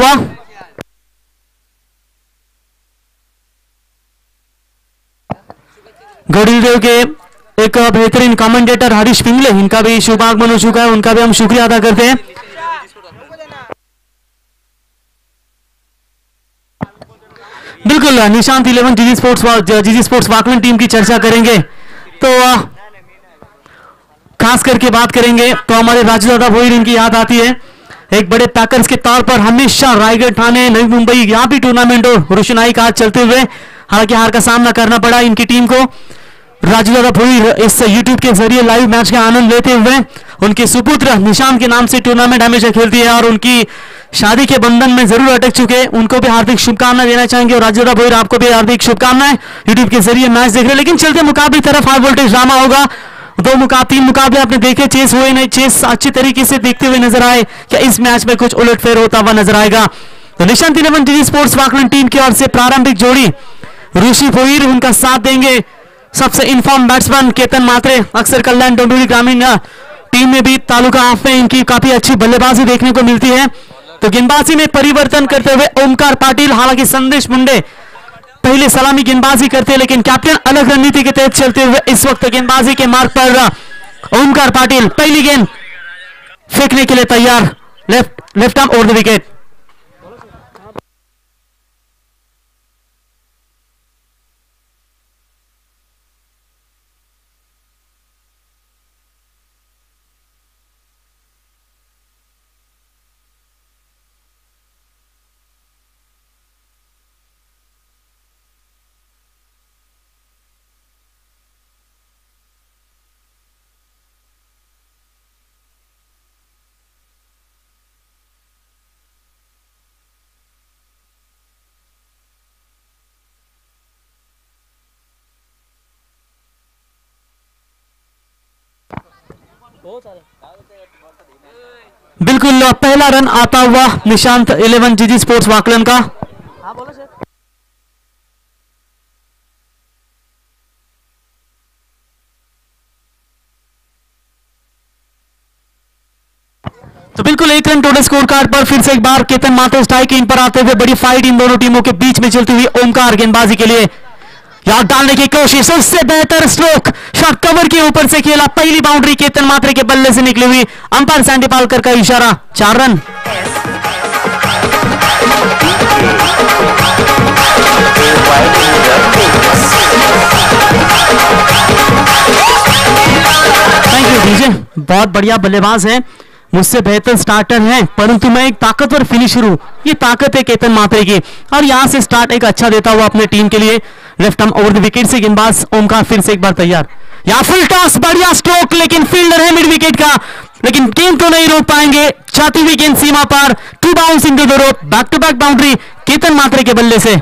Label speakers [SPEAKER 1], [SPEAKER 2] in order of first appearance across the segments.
[SPEAKER 1] हुआ। गौड़ीदेव के एक बेहतरीन कमेंटेटर हरीश पिंगले, इनका भी शुभ आगमन हो चुका है, उनका भी हम शुक्रिया अदा करते हैं। बिल्कुल निशांत 11 जीजी स्पोर्ट्स वाकलन टीम की चर्चा करेंगे तो खास करके बात करेंगे तो हमारे राजू दादा भोईर इनकी याद आती है। एक बड़े पैकर्स के तौर पर हमेशा रायगढ़, ठाणे, नवी मुंबई यहाँ भी टूर्नामेंट और रोशनाई का चलते हुए हालांकि हार का सामना करना पड़ा इनकी टीम को। राजू दादा भोईर इस यूट्यूब के जरिए लाइव मैच का आनंद लेते हुए उनके सुपुत्र निशांत के नाम से टूर्नामेंट हमेशा खेलती है और उनकी शादी के बंधन में जरूर अटक चुके, उनको भी हार्दिक शुभकामनाएं देना चाहेंगे। और राजू दादा भोईर आपको भी हार्दिक शुभकामनाएं, यूट्यूब के जरिए मैच देख रहे हैं। लेकिन चलते मुकाबले तरफ हाई वोल्टेज ड्रामा होगा। 3 मुकाबले आपने देखे, चेस हुए नहीं, चेस अच्छी तरीके से देखते हुए नजर आए। क्या इस मैच में कुछ उलटफेर होता हुआ नजर आएगा? तो निशांत 11 जीजी स्पोर्ट्स वाकलन टीम की ओर से प्रारंभिक जोड़ी ऋषि भोईर उनका साथ देंगे। सबसे इन्फॉर्म बैट्समैन केतन मात्रे, अक्सर कल्याण डोंबिवली ग्रामीण टीम में भी तालुका हाफ में इनकी काफी अच्छी बल्लेबाजी देखने को मिलती है। तो गेंदबाजी में परिवर्तन करते हुए ओमकार पाटिल, हालांकि संदेश मुंडे पहले सलामी गेंदबाजी करते हैं लेकिन कैप्टन अलग रणनीति के तहत चलते हुए इस वक्त गेंदबाजी के मार्ग पर ओमकार पाटिल पहली गेंद फेंकने के लिए तैयार, left arm over the wicket. बिल्कुल पहला रन आता हुआ निशांत 11 जीजी स्पोर्ट्स वाकलन का। तो बिल्कुल 1 रन टोटल स्कोर कार्ड पर फिर से एक बार केतन मात्रे स्ट्राइक इन पर आते हुए बड़ी फाइट इन दोनों टीमों के बीच में चलती हुई ओमकार गेंदबाजी के लिए याद डालने की कोशिश, उससे बेहतर स्ट्रोक शॉट कवर के ऊपर से खेला, पहली बाउंड्री केतन मात्रे के बल्ले से निकली हुई, अंपायर सैंडी पालकर का इशारा, 4 रन। थैंक यू डीजे, बहुत बढ़िया बल्लेबाज है, मुझसे बेहतर स्टार्टर है परंतु मैं एक ताकतवर फिनिशर हूं, ये ताकत है केतन मात्रे की। और यहां से स्टार्ट एक अच्छा देता हुआ अपने टीम के लिए left arm over the wicket से गेंदबाज ओमकार फिर से एक बार तैयार, या फुल टॉस, बढ़िया स्ट्रोक, लेकिन फील्डर है मिड विकेट का, लेकिन गेंद को नहीं रोक पाएंगे, जाती हुई गेंद सीमा पार, 2 bounce into the rope, back to back boundary Ketan Mhatre के बल्ले से।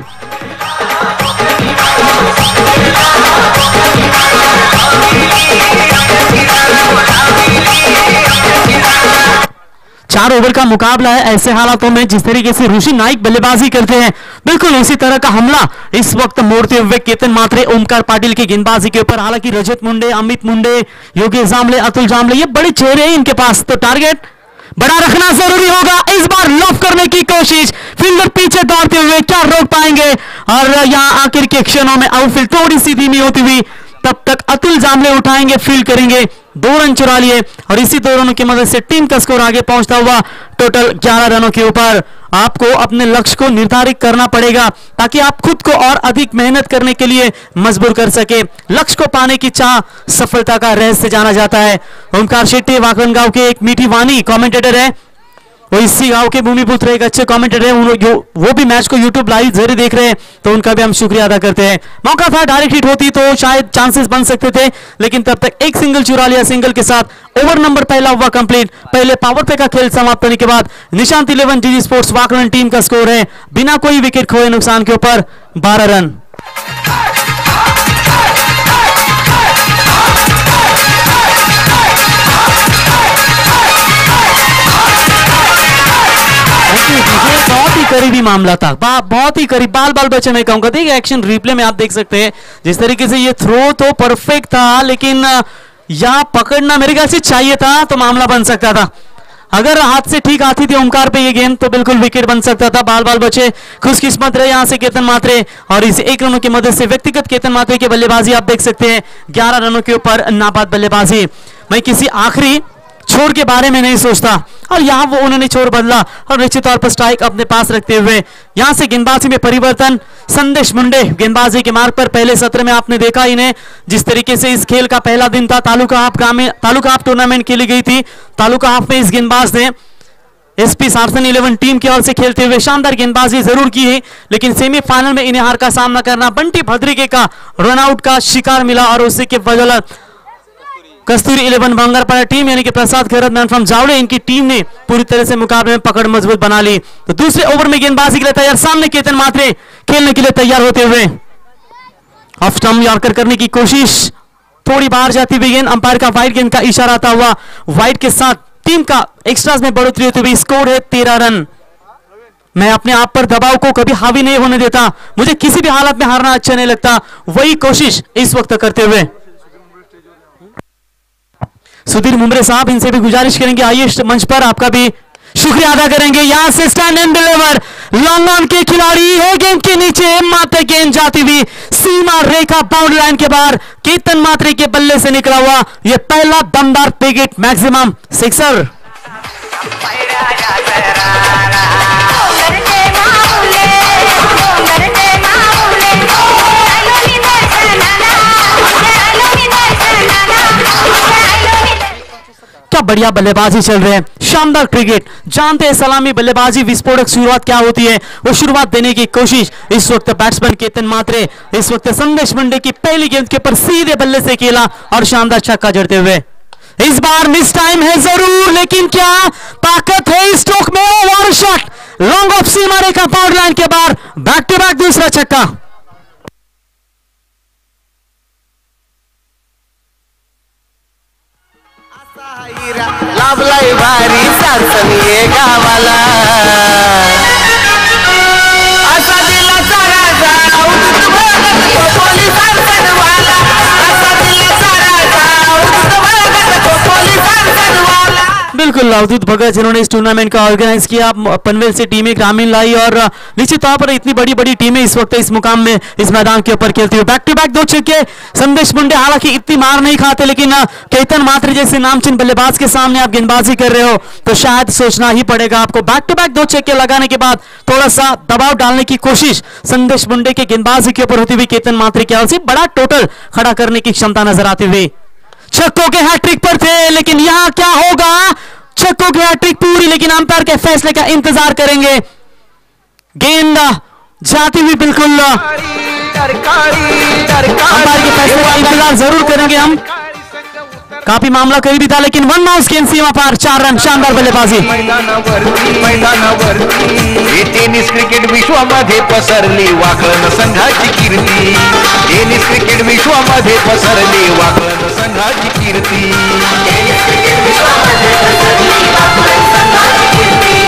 [SPEAKER 1] चार ओवर का मुकाबला है, ऐसे हालातों में जिस तरीके से ऋषि नाइक बल्लेबाजी करते हैं बिल्कुल उसी तरह का हमला इस वक्त मोड़ते हुए केतन मात्रे ओमकार पाटिल की गेंदबाजी के ऊपर। हालांकि रजत मुंडे, अमित मुंडे, योगेश जामले, अतुल जामले, ये बड़े चेहरे हैं इनके पास, तो टारगेट बड़ा रखना जरूरी होगा। इस बार लॉफ करने की कोशिश, फील्डर पीछे दौड़ते हुए क्या रोक पाएंगे, और यहां आखिर के क्षणों में आउटफील्ड थोड़ी सी धीमी होती हुई, तब तक अतुल जामले उठाएंगे, फील्ड करेंगे, 2 रन चुरा लिए और इसी 2 रनों की मदद से टीम का स्कोर आगे पहुंचता हुआ टोटल 11 रनों के ऊपर। आपको अपने लक्ष्य को निर्धारित करना पड़ेगा ताकि आप खुद को और अधिक मेहनत करने के लिए मजबूर कर सके। लक्ष्य को पाने की चाह सफलता का रहस्य जाना जाता है। ओमकार शेट्टी वाकलन गांव के एक मीठी वाणी कमेंटेटर है, वो इसी गांव के भूमिपुत्र एक अच्छे कमेंटेटर हैं, वो भी मैच को यूट्यूब लाइव जरिए देख रहे हैं, तो उनका भी हम शुक्रिया अदा करते हैं। मौका था, डायरेक्ट हिट होती तो शायद चांसेस बन सकते थे, लेकिन तब तक एक सिंगल चुरा लिया। सिंगल के साथ ओवर नंबर पहला हुआ कंप्लीट। पहले पावर प्ले का खेल समाप्त होने के बाद निशांत 11 जीजी स्पोर्ट्स वाकलन टीम का स्कोर है बिना कोई विकेट खोए नुकसान के ऊपर 12 रन। बहुत ही करीबी मामला था, बहुत ही करीब, बाल बाल बचे मैं कहूंगा। देखिए एक्शन रिप्ले में आप देख सकते हैं जिस तरीके से ये थ्रो तो परफेक्ट था, लेकिन यहां पकड़ना मेरे ख्याल से चाहिए था तो मामला बन सकता था। अगर हाथ से ठीक आती थी ओमकार पे ये गेंद तो बिल्कुल विकेट बन सकता था। बाल बाल बचे, खुशकिस्मत रहे यहाँ से केतन मात्रे, और इस 1 रनों की मदद से व्यक्तिगत केतन मात्रे की बल्लेबाजी आप देख सकते हैं। 11 रनों के ऊपर नाबाद बल्लेबाजी। मैं किसी आखिरी छोर के बारे में नहीं सोचता, और यहाँ वो उन्होंने छोर बदला और निश्चित तौर पर स्ट्राइक अपने पास रखते हुए यहाँ से गेंदबाजी में परिवर्तन। संदेश मुंडे गेंदबाजी के मार्ग पर। पहले सत्र में आपने देखा इन्हें, जिस तरीके से इस खेल का पहला दिन था, तालुका हाफ टूर्नामेंट खेली गई थी। तालुका हाफ में इस गेंदबाज ने एसपी सारसन 11 टीम की ओर से खेलते हुए शानदार गेंदबाजी जरूर की है, लेकिन सेमीफाइनल में इन्हें हार का सामना करना बंटी भद्रिके का रनआउट का शिकार मिला, और उसी के बदौलत कस्तूरी 11 बंगारपाड़ा टीम यानी कि प्रसाद खैरत मैन फ्रॉम जावड़े, इनकी टीम ने पूरी तरह से मुकाबले में पकड़ मजबूत बना ली। तो दूसरे ओवर में गेंदबाजी के लिए तैयार, सामने केतन मात्रे खेलने के लिए तैयार होते हुए ऑफ स्टंप यॉर्कर करने की कोशिश, थोड़ी बाहर जाती हुई गेंद, अंपायर का वाइड गेंद का इशारा आता हुआ, वाइड के साथ टीम का एक्स्ट्रास में बढ़ोतरी होती हुई स्कोर है 13 रन। मैं अपने आप पर दबाव को कभी हावी नहीं होने देता, मुझे किसी भी हालत में हारना अच्छा नहीं लगता, वही कोशिश इस वक्त करते हुए सुधीर मुमरे साहब, इनसे भी गुजारिश करेंगे आइए मंच पर, आपका भी शुक्रिया अदा करेंगे। यहां से stand and deliver, long on के खिलाड़ी है गेंद के नीचे, मात्र गेंद जाती हुई सीमा रेखा बाउंड्री लाइन के बाहर, केतन मात्रे के बल्ले से निकला हुआ यह पहला दमदार पेगेट मैक्सिमम सिक्सर। क्या बढ़िया बल्लेबाजी चल रही है, शानदार क्रिकेट। जानते हैं सलामी बल्लेबाजी विस्फोटक शुरुआत क्या होती है, वो शुरुआत देने की कोशिश इस वक्त बैट्समैन केतन मात्रे, इस वक्त संदेश मुंडे की पहली गेंद के ऊपर सीधे बल्ले से खेला और शानदार छक्का जड़ते हुए। इस बार मिस टाइम है जरूर, लेकिन क्या ताकत है स्ट्रोक में, ओवर शॉट लॉन्ग ऑफ सीमा रेखा बाउंड्री लाइन के बाहर, बैक टू बैक दूसरा छक्का।
[SPEAKER 2] लाभलाई भारी सारसनी गावाला, असा दिला सारा जाऊ पोलीस वाला, असा दिला सारा जाऊ पोलीस वाला।
[SPEAKER 1] बिल्कुल अवधूत भगत जिन्होंने इस टूर्नामेंट का ऑर्गेनाइज किया, पनवेल से टीमें ग्रामीण लाई, और निश्चित तौर पर इतनी बड़ी बड़ी टीमें इस वक्त इस मुकाम में इस मैदान के ऊपर खेलती हुई। बैक टू बैक 2 छक्के संदेश मुंडे, हालांकि इतनी मार नहीं खाते, लेकिन केतन मात्रे जैसे नामचीन बल्लेबाज के सामने आप गेंदबाजी कर रहे हो तो शायद सोचना ही पड़ेगा आपको। बैक टू बैक 2 छक्के लगाने के बाद थोड़ा सा दबाव डालने की कोशिश संदेश मुंडे के गेंदबाजी के ऊपर होती हुई केतन मात्रे की ओर से बड़ा टोटल खड़ा करने की क्षमता नजर आती हुई। छक्कों के हैट्रिक पर थे, लेकिन यहां क्या होगा, छक्कों की हैट्रिक पूरी, लेकिन अंपायर के फैसले का इंतजार करेंगे। गेंद जाती हुई बिल्कुल अंपायर के फैसले का इंतजार जरूर करेंगे हम। काफी मामला करीबी था, लेकिन 1 माउस गेंद सीमा पार, 4 रन, शानदार बल्लेबाजी।
[SPEAKER 2] टेनिस क्रिकेट विश्वामध्ये पसरली वाकलन संघाची कीर्ती, टेनिस क्रिकेट विश्वामध्ये पसरली वाकलन संघाची कीर्ती, टेनिस क्रिकेट विश्वामध्ये पसरली वाकलन संघाची कीर्ती।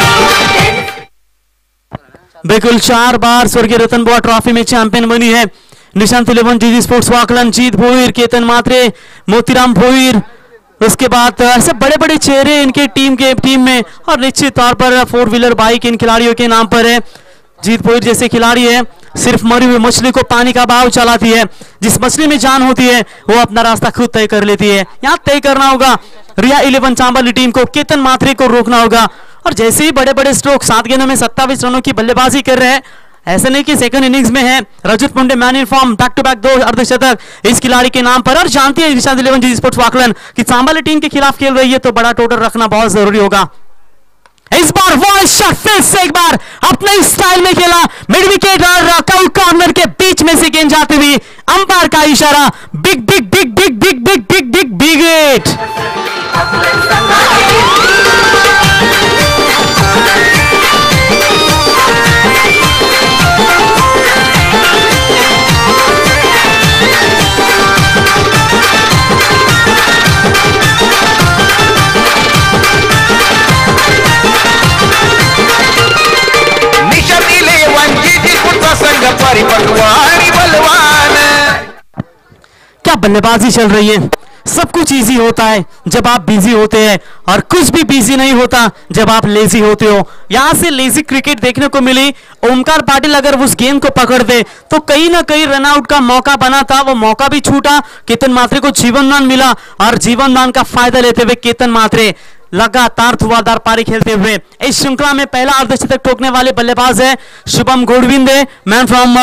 [SPEAKER 1] बिल्कुल 4 बार स्वर्गीय रतन बुआ ट्रॉफी में चैंपियन बनी है निशांत 11 जीजी स्पोर्ट्स वाकलन, जीत भोईर, केतन मात्रे, मोतीराम भोईर, उसके बाद ऐसे बड़े बड़े चेहरे इनके टीम में, और निश्चित तौर पर 4 व्हीलर बाइक इन खिलाड़ियों के नाम पर है। जीत भोईर जैसे खिलाड़ी है, सिर्फ मरी हुई मछली को पानी का बहाव चलाती है, जिस मछली में जान होती है वो अपना रास्ता खुद तय कर लेती है। यहाँ तय करना होगा रिया 11 चांबली टीम को, केतन मात्रे को रोकना होगा, और जैसे ही बड़े बड़े स्ट्रोक 7 गेंदों में 27 रनों की बल्लेबाजी कर रहे हैं, ऐसे नहीं कि सेकंड इनिंग्स में है। Rajat Munde man in form, back to back 2 अर्धशतक इस खिलाड़ी के नाम पर, और जानती है निशांत 11 जीजी स्पोर्ट्स वाकलन कि चांबली टीम के खिलाफ खेल रही है तो बड़ा टोटल रखना बहुत जरूरी होगा। इस बार वाइड शॉट फिर से एक बार अपने स्टाइल में खेला, मिड विकेट और रॉकआउट कॉर्नर के बीच में से गेंद जाती हुई, अंपायर का इशारा, big big big big big big big big big hit. क्या बल्लेबाजी चल रही है, सब कुछ इजी होता है जब आप बिजी होते हैं और कुछ भी बिजी नहीं होता जब आप लेजी होते हो। यहां से लेजी क्रिकेट देखने को मिली। ओमकार पाटिल अगर उस गेंद को पकड़ दे तो कहीं ना कहीं रनआउट का मौका बना था, वो मौका भी छूटा। केतन मात्रे को जीवनदान मिला और जीवनदान का फायदा लेते हुए केतन मात्रे लगातार धुआंधार पारी खेलते हुए इस श्रृंखला में पहला अर्धशतक ठोकने वाले बल्लेबाज है शुभम गोडविंदे, मैन फ्रॉम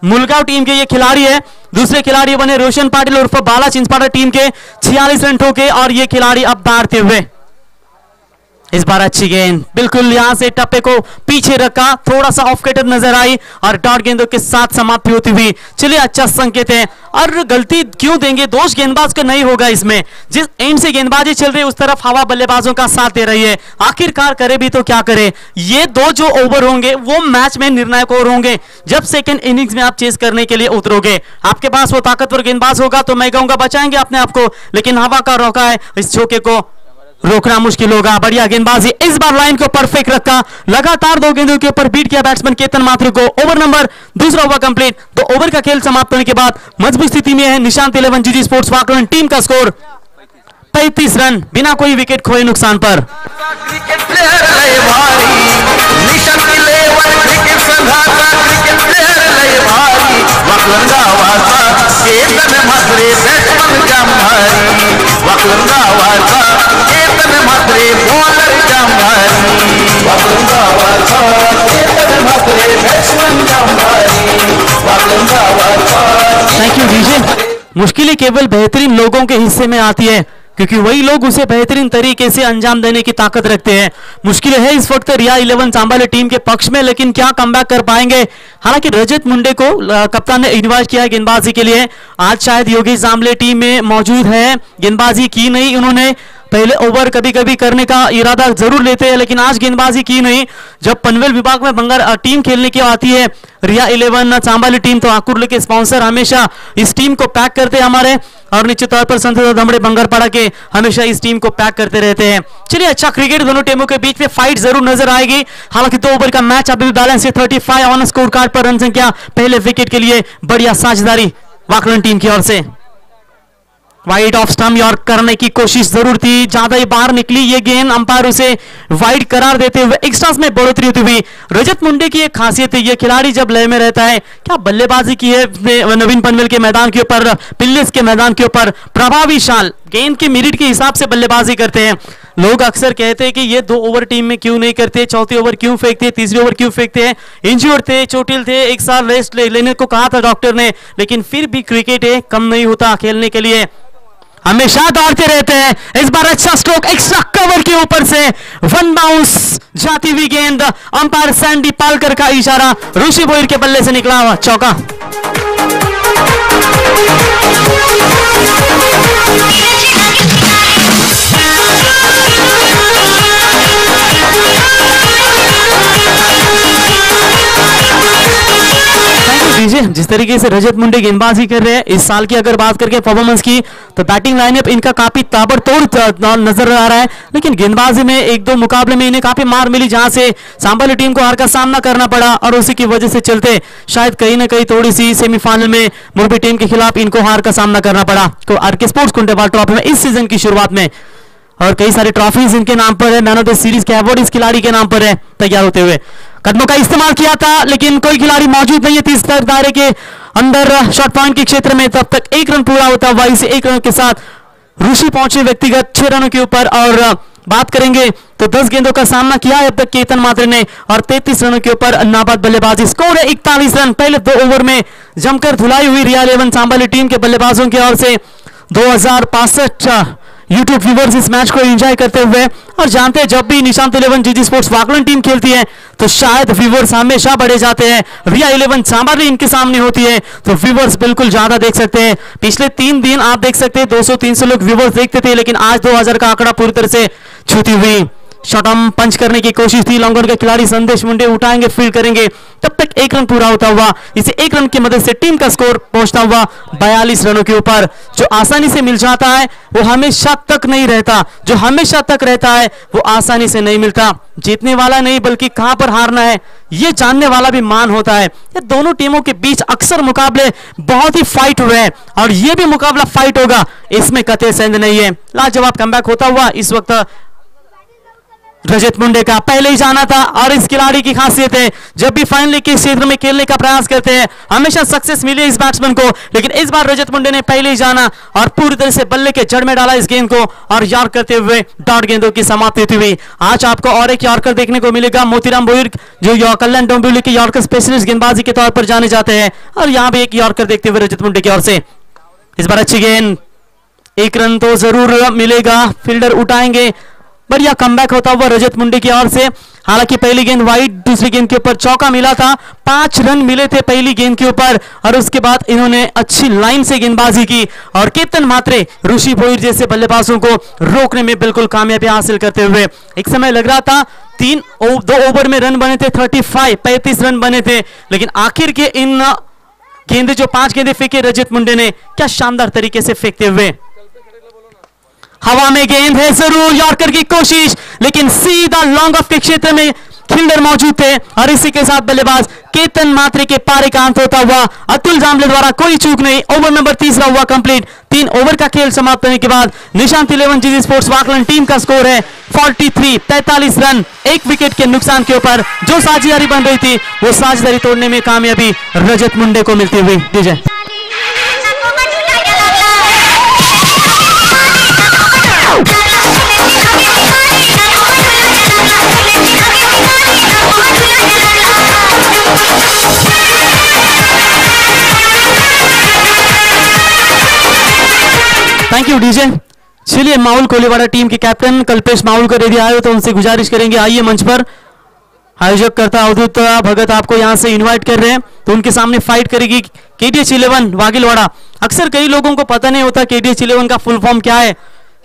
[SPEAKER 1] मुलगांव टीम के ये खिलाड़ी है। दूसरे खिलाड़ी बने रोशन पाटिल उर्फ बाला चिंचपाड़ा टीम के 46 रन ठोके और ये खिलाड़ी अब दारते हुए। इस बार अच्छी गेंद बिल्कुल यहां से टप्पे को पीछे रखा, थोड़ा सा ऑफ कटर नजर आई और डॉट गेंदों के साथ समाप्ति होती हुई। चलिए अच्छा संकेत है और गलती क्यों देंगे, दोष गेंदबाज का नहीं होगा इसमें। जिस एंड से गेंदबाजी चल रही है उस तरफ हवा बल्लेबाजों का साथ दे रही है। आखिरकार करे भी तो क्या करे, ये दो जो ओवर होंगे वो मैच में निर्णायक ओवर होंगे। जब सेकंड इनिंग्स में आप चेस करने के लिए उतरोगे, आपके पास वो ताकतवर गेंदबाज होगा तो मैं कहूंगा बचाएंगे अपने आप को, लेकिन हवा का रोका है, इस झोंके को रोकना मुश्किल होगा। बढ़िया गेंदबाजी, इस बार लाइन को परफेक्ट रखा, लगातार 2 गेंदों के ऊपर बीट किया बैट्समैन केतन मात्रे को। ओवर नंबर दूसरा ओवर कंप्लीट। तो ओवर का खेल समाप्त होने के बाद मजबूत स्थिति में है निशांत 11 जीजी स्पोर्ट्स वाकरण टीम का स्कोर 35 रन बिना कोई विकेट खोए नुकसान पर। Thank you DJ. मुश्किलें केवल बेहतरीन लोगों के हिस्से में आती है क्योंकि वही लोग उसे बेहतरीन तरीके से अंजाम देने की ताकत रखते हैं। मुश्किल है इस वक्त रिया 11 सांबाले टीम के पक्ष में, लेकिन क्या कमबैक कर पाएंगे। हालांकि रजत मुंडे को कप्तान ने इन्वाइट किया है गेंदबाजी के लिए। आज शायद योगेश जामले टीम में मौजूद है, गेंदबाजी की नहीं उन्होंने। पहले ओवर कभी कभी करने का इरादा जरूर लेते हैं लेकिन आज गेंदबाजी की नहीं। जब पनवेल विभाग में बंगाल टीम खेलने की आती है रिया 11 सांबाली टीम, तो आकुर्ले के स्पॉन्सर हमेशा इस टीम को पैक करते हैं हमारे, और निश्चित तौर पर संत दमड़े बंगारपाड़ा के हमेशा इस टीम को पैक करते रहते हैं। चलिए अच्छा क्रिकेट, दोनों टीमों के बीच में फाइट जरूर नजर आएगी। हालांकि 2 ओवर का मैच अभी भी बैलेंस है। 35 ऑन स्कोर कार्ड पर रन संख्या पहले विकेट के लिए बढ़िया साझेदारी वाकरण टीम की ओर से। वाइड ऑफ स्टंप और करने की कोशिश जरूर थी, ज्यादा ही बाहर निकली ये गेंद, अंपायर उसे वाइड करार देते हुए एक्स्ट्रास में बढ़ोतरी होती हुई। रजत मुंडे की एक खासियत है, ये खिलाड़ी जब लय में रहता है, क्या बल्लेबाजी की है नवीन पनवेल के मैदान के ऊपर, पिल्लिस के मैदान के ऊपर, प्रभावी शाल गेंद के मिनट के हिसाब से बल्लेबाजी करते हैं। लोग अक्सर कहते हैं कि ये 2 ओवर टीम में क्यों नहीं करते, चौथे ओवर क्यों फेंकते, तीसरे ओवर क्यों फेंकते हैं। इंज्योर्ड थे, चोटिल थे, एक साल रेस्ट लेने को कहा था डॉक्टर ने, लेकिन फिर भी क्रिकेट है, कम नहीं होता खेलने के लिए, हमेशा दौड़ते रहते हैं। इस बार अच्छा स्ट्रोक एक्स्ट्रा कवर के ऊपर से 1 बाउंस जाती हुई गेंद, अंपायर सैंडी पालकर का इशारा, ऋषि बोयर के बल्ले से निकला हुआ चौका। जिस तरीके से रजत मुंडे गेंदबाजी कर रहे हैं, इस साल की अगर बात करके परफॉर्मेंस की तो बैटिंग लाइनअप इनका काफी ताबड़तोड़ नजर आ रहा है, लेकिन गेंदबाजी में 1-2 मुकाबले में इन्हें काफी मार मिली जहां से सांबाली टीम को हार का सामना करना पड़ा, और उसी की वजह से चलते शायद कहीं ना कहीं थोड़ी सी सेमीफाइनल में मुरबी टीम के खिलाफ इनको हार का सामना करना पड़ा। तो आरके स्पोर्ट्स कुंटेवाल ट्रॉफी में इस सीजन की शुरुआत में, और कई सारे ट्रॉफीज इनके नाम पर है, मैन ऑफ द सीरीज के अवार्ड इस खिलाड़ी के नाम पर है तैयार होते हुए। कदमों का इस्तेमाल किया था लेकिन कोई खिलाड़ी मौजूद नहीं है 30 दायरे के अंदर शॉट पॉइंट के क्षेत्र में, तब तक 1 रन पूरा होता, वहीं से 1 रन के साथ ऋषि पहुंचे व्यक्तिगत 6 रनों के ऊपर। और बात करेंगे तो 10 गेंदों का सामना किया है अब तक केतन मात्रे ने, और 33 रनों के ऊपर नाबाद बल्लेबाजी, स्कोर है 41 रन। पहले 2 ओवर में जमकर धुलाई हुई रिया 11 सांबाली टीम के बल्लेबाजों की ओर से। 2065 यूट्यूब व्यूवर्स इस मैच को एंजॉय करते हुए, और जानते हैं जब भी निशांत 11 जीजी स्पोर्ट्स वाकलन टीम खेलती है तो शायद व्यूवर्स हमेशा बढ़े जाते हैं। रिया 11 सांबाली इनके सामने होती है तो व्यूवर्स बिल्कुल ज्यादा देख सकते हैं। पिछले 3 दिन आप देख सकते हैं 200-300 लोग व्यूवर्स देखते थे, लेकिन आज 2000 का आंकड़ा पूरी तरह से छूती हुई शॉर्ट आर्म पंच करने की कोशिश थी। लॉन्ग ऑन के खिलाड़ी संदेश मुंडे उठाएंगे, फील्ड करेंगे, तब तक एक रन पूरा होता हुआ इसे एक रन की मदद से टीम का स्कोर पहुंचता हुआ 42 रनों के ऊपर। जो आसानी से मिल जाता है वो हमेशा तक नहीं रहता, जो हमेशा तक रहता है वो आसानी से नहीं मिलता। जीतने वाला नहीं बल्कि कहां पर हारना है ये जानने वाला भी मान होता है। ये दोनों टीमों के बीच अक्सर मुकाबले बहुत ही फाइट हुए हैं और ये भी मुकाबला फाइट होगा, इसमें कतई संदेह नहीं है। लाजवाब कमबैक होता हुआ इस वक्त रजत मुंडे का पहले ही जाना था और इस खिलाड़ी की खासियत है जब भी फाइनल के क्षेत्र में खेलने का प्रयास करते हैं हमेशा सक्सेस मिली इस बैट्समैन को, लेकिन इस बार रजत मुंडे ने पहले ही जाना और पूरी तरह से बल्ले के जड़ में डाला इस गेंद को और यार्कर करते हुए डॉट गेंदों की समाप्ति होती हुई। आज आपको और एक यार्कर देखने को मिलेगा। मोतीराम भोईर जो कल्याण डोंबिवली के यार्कर स्पेशलिस्ट गेंदबाजी के तौर पर जाने जाते हैं और यहां भी एक यार्कर देखते हुए रजत मुंडे की ओर से। इस बार अच्छी गेंद, एक रन तो जरूर मिलेगा, फील्डर उठाएंगे, बढ़िया कमबैक होता हुआ रजत मुंडे की ओर से। हालांकि पहली गेंद वाइड, दूसरी गेंद के ऊपर चौका मिला था, 5 रन मिले थे पहली गेंद के ऊपर और उसके बाद इन्होंने अच्छी लाइन से गेंदबाजी की और केतन मात्रे ऋषि भोईर जैसे बल्लेबाजों को रोकने में बिल्कुल कामयाबी हासिल करते हुए। एक समय लग रहा था 2 ओवर में रन बने थे 35 रन बने थे, लेकिन आखिर के इन गेंदे जो 5 गेंदे फेंके रजत मुंडे ने, क्या शानदार तरीके से फेंकते हुए। हवा में गेंद है, जरूर यॉर्कर की कोशिश, लेकिन सीधा लॉन्ग ऑफ के क्षेत्र में फील्डर मौजूद थे और इसी के साथ बल्लेबाज केतन मात्रे के पारे का अंत होता हुआ अतुल जामले द्वारा कोई चूक नहीं। ओवर नंबर 3 हुआ कंप्लीट। 3 ओवर का खेल समाप्त होने के बाद निशांत 11 जीजी स्पोर्ट्स वाकलन टीम का स्कोर है 43 रन। एक विकेट के नुकसान के ऊपर जो साझेदारी बन रही थी वो साझेदारी तोड़ने में कामयाबी रजत मुंडे को मिलती हुई। दीजिए थैंक यू डीजे। चलिए माहौल कोलीवाड़ा टीम के कैप्टन कल्पेश माहौल को यदि आए हो तो उनसे गुजारिश करेंगे आइए मंच पर। आयोजक करता अवधूत भगत आपको यहां से इनवाइट कर रहे हैं तो उनके सामने फाइट करेगी केटीएच 11 वागिलवाड़ा। अक्सर कई लोगों को पता नहीं होता केटीएच 11 का फुल फॉर्म क्या है।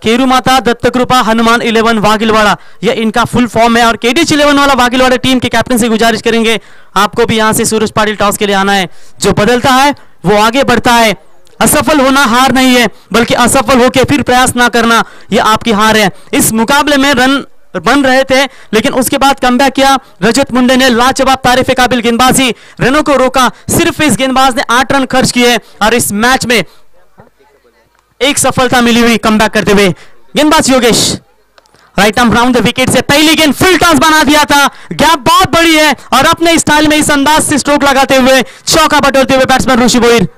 [SPEAKER 1] केरू माता दत्त कृपा हनुमान 11 वागिलवाड़ा यह इनका फुल फॉर्म है और केटीएच 11 वाला वागिलवाड़ा टीम के कैप्टन से गुजारिश करेंगे आपको भी यहां से सूरज पाटिल टॉस के लिए आना है। जो बदलता है वो आगे बढ़ता है। असफल होना हार नहीं है बल्कि असफल होकर फिर प्रयास ना करना यह आपकी हार है। इस मुकाबले में रन बन रहे थे लेकिन उसके बाद कमबैक किया रजत मुंडे ने। लाजवाब तारीफ काबिल गेंदबाजी, रनों को रोका। सिर्फ इस गेंदबाज ने 8 रन खर्च किए और इस मैच में एक सफलता मिली हुई कमबैक करते हुए। गेंदबाज Yogesh right arm round the wicket से पहली गेंद फुल टॉस बना दिया था। गैप बहुत बड़ी है और अपने स्टाइल में इस अंदाज से स्ट्रोक लगाते हुए चौका बटोरते हुए बैट्समैन ऋषि भोईर।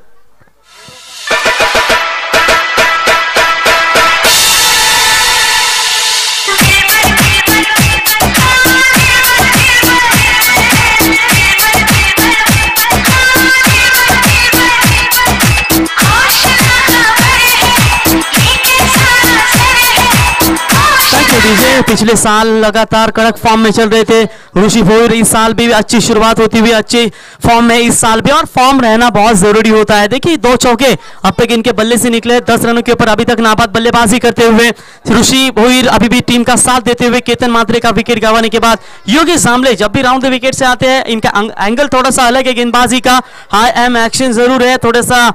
[SPEAKER 1] पिछले साल लगातार कड़क फॉर्म में चल रहे थे ऋषि भोईर। इस साल भी अच्छी शुरुआत होती हुई अच्छी फॉर्म में इस साल भी और फॉर्म रहना बहुत जरूरी होता है। देखिए 2 चौके अब तक इनके बल्ले से निकले। 10 रनों के ऊपर अभी तक नाबाद बल्लेबाजी करते हुए ऋषि भोईर अभी भी टीम का साथ देते हुए केतन मात्रे का विकेट गंवाने के बाद योगेश जामले जब भी राउंड द विकेट से आते हैं इनका एंगल थोड़ा सा अलग है गेंदबाजी का। हाई एम एक्शन जरूर है, थोड़ा सा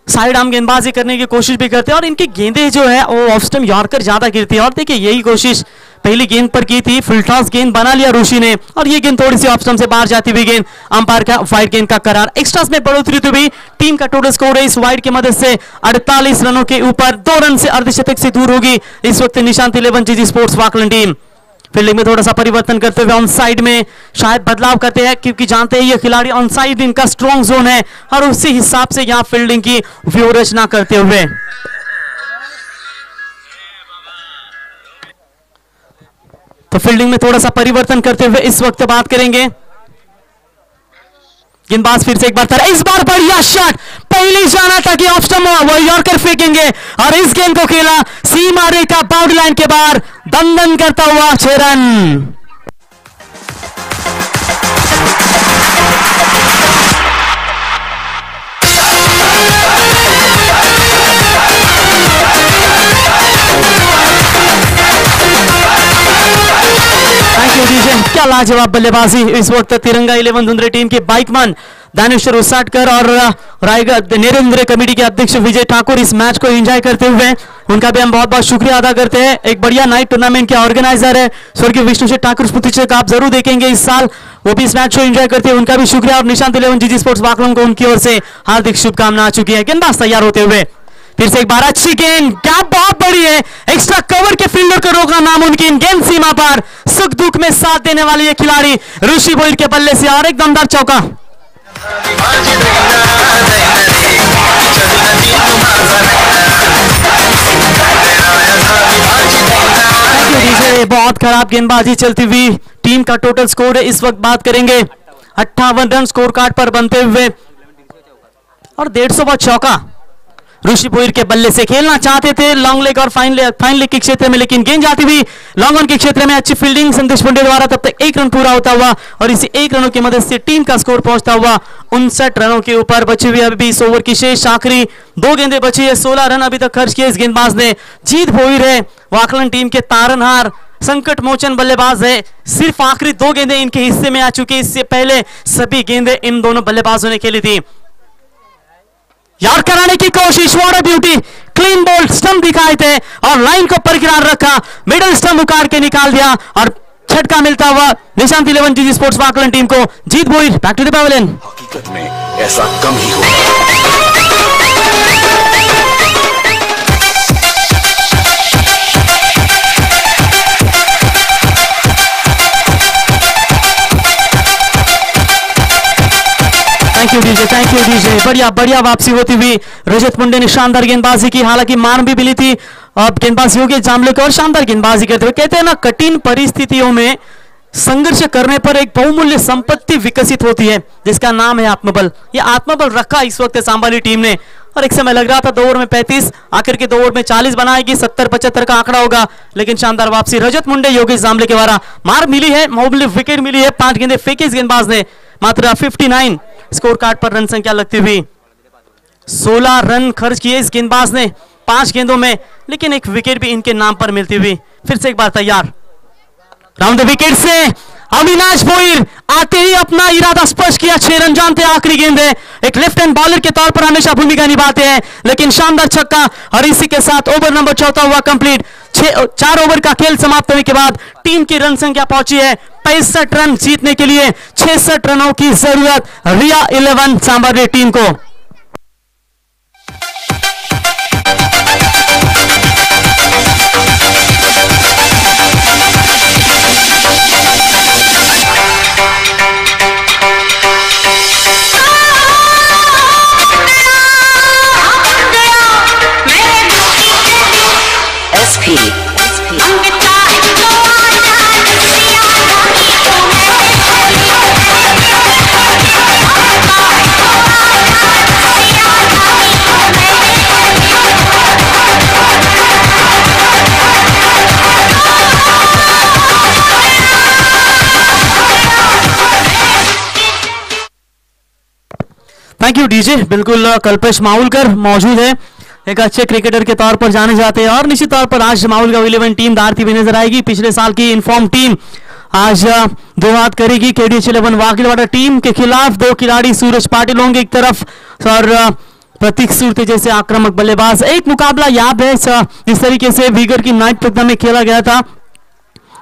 [SPEAKER 1] साइड आर्म गेंदबाजी करने की कोशिश भी करते हैं और इनकी गेंदें जो है वो ऑफ स्टंप यॉर्कर ज्यादा गिरती है। और देखिए यही कोशिश पहली गेंद पर की थी, फुल टॉस गेंद बना लिया ऋषि ने और ये गेंद थोड़ी सी ऑफ स्टंप से बाहर जाती हुई गेंद अंपायर का वाइड गेंद का करार। एक्स्ट्रास में बढ़ोतरी तो भी टीम का टोटल स्कोर है इस वाइड की मदद से 48 रनों के ऊपर 2 रन से अर्धशतक से दूर होगी इस वक्त निशांत 11 जीजी स्पोर्ट्स वाकलन टीम। फील्डिंग में थोड़ा सा परिवर्तन करते हुए ऑन साइड में शायद बदलाव करते हैं क्योंकि जानते हैं ये खिलाड़ी ऑन साइड इनका स्ट्रॉन्ग जोन है और उसी हिसाब से यहां फील्डिंग की व्यूहरचना करते हुए तो फील्डिंग में थोड़ा सा परिवर्तन करते हुए इस वक्त बात करेंगे। गेंदबाज फिर से एक बार था, इस बार बढ़िया शॉट, पहले जाना था कि ऑफ स्टंप वो यॉर्कर फेंकेंगे और इस गेंद को खेला सीमा रेखा बाउंड्री लाइन के बाहर दंदन करता हुआ 6 रन। डीजे, क्या लाजवाब बल्लेबाजी इस वक्त तिरंगा 11 धुंधरे टीम के बाइकमैन दानेश्वर उसाटकर और रायगढ़ नेरेंद्र कमेटी के अध्यक्ष विजय ठाकुर इस मैच को एंजॉय करते हुए उनका भी हम बहुत बहुत शुक्रिया अदा करते हैं। एक बढ़िया नाइट टूर्नामेंट के ऑर्गेनाइजर है स्वर्गीय विष्णु ठाकुर स्मृति आप जरूर देखेंगे इस साल, वो भी इस मैच को एंजॉय करते हैं, उनका भी शुक्रिया। और निशांत 11 जीजी स्पोर्ट्स वाकलम को उनकी ओर से हार्दिक शुभकामना आ चुकी है। गेंदबाज तैयार होते हुए फिर से एक बार अच्छी गेंद, गैप बहुत बड़ी है, एक्स्ट्रा कवर के फील्डर को रोकना नामुमकिन, गेंद सीमा पर, सुख दुख में साथ देने वाली ये खिलाड़ी ऋषि भोईर के बल्ले से और एक दमदार चौका। बहुत खराब गेंदबाजी चलती हुई टीम का टोटल स्कोर है इस वक्त बात करेंगे 58 रन स्कोर कार्ड पर बनते हुए और 150 चौका ऋषि भोईर के बल्ले से खेलना चाहते थे लॉन्ग लेग और फाइन लेग के क्षेत्र में, लेकिन गेंद जाती हुई लॉन्ग ऑन के क्षेत्र में, अच्छी फील्डिंग संदेश पांडे द्वारा, तब तक 1 रन पूरा होता हुआ और इसी 1 रनों की मदद से टीम का स्कोर पहुंचता हुआ 59 रनों के ऊपर। बची हुई अभी 20 ओवर की शेष आखिरी 2 गेंदें बची है, 16 रन अभी तक खर्च किए इस गेंदबाज ने। जीत भोईर है वाकलन टीम के तारनहार, संकट मोचन बल्लेबाज है, सिर्फ आखिरी 2 गेंदें इनके हिस्से में आ चुकी, इससे पहले सभी गेंदें इन दोनों बल्लेबाजों ने खेली थी। यार कराने की कोशिश, what a beauty, clean bowled, stump दिखाए थे और लाइन को बरकरार रखा, मिडिल स्टंप उखाड़ के निकाल दिया और झटका मिलता हुआ निशांत 11 जीजी स्पोर्ट्स वाकलन टीम को। Jeet Bhoir back to the pavilion.
[SPEAKER 3] हकीकत में ऐसा कम ही होता।
[SPEAKER 1] थैंक यू डीजे, बढ़िया वापसी होती हुई रजत मुंडे ने शानदार गेंदबाजी की, हालांकि मार भी मिली थी। अब गेंदबाज योगेश जामले को और शानदार गेंदबाजी करते हुए, कहते हैं ना कठिन परिस्थितियों में संघर्ष करने पर एक बहुमूल्य संपत्ति विकसित होती है जिसका नाम है आत्मबल। ये आत्मबल रखा इस वक्त सांबाली टीम ने और एक समय लग रहा था 2 ओवर में 35, आखिर के 2 ओवर में 40 बनाएगी, 70-75 का आंकड़ा होगा, लेकिन शानदार वापसी रजत मुंडे योगेश जामले के द्वारा। मार मिली है, बहुमूल्य विकेट मिली है, 5 गेंदे फेंके इस गेंदबाज ने, मात्र 59 स्कोर कार्ड पर रन संख्या लगती हुई 16 रन खर्च किए इस गेंदबाज ने 5 गेंदों में, लेकिन एक विकेट भी इनके नाम पर मिलती हुई। फिर से एक बार तैयार, राउंड द विकेट से अविनाश भोईर आते ही अपना इरादा स्पष्ट किया, 6 रन जानते हैं आखिरी गेंद है, एक लेफ्ट हैंड बॉलर के तौर पर हमेशा भूमिका निभाते हैं, लेकिन शानदार छक्का और इसी के साथ ओवर नंबर 14 हुआ कंप्लीट। 4 ओवर का खेल समाप्त होने के बाद टीम की रन संख्या पहुंची है 65 रन, जीतने के लिए 66 रनों की जरूरत रिया 11 सांबाली टीम को। थैंक यू डीजे, बिल्कुल कल्पेश माहुलकर मौजूद है, एक अच्छे क्रिकेटर के तौर पर जाने जाते हैं और निश्चित तौर पर आज माहुलकर 11 टीम दारती भी नजर आएगी। पिछले साल की इन्फॉर्म टीम आज दो हाथ करेगी केडीएच 11 वाकिलवाड़ा टीम के खिलाफ। 2 खिलाड़ी सूरज पाटिल होंगे एक तरफ और प्रतीक सूरते जैसे आक्रामक बल्लेबाज। एक मुकाबला याद है जिस तरीके से विगर की नाइट प्रतियोगिता में खेला गया था,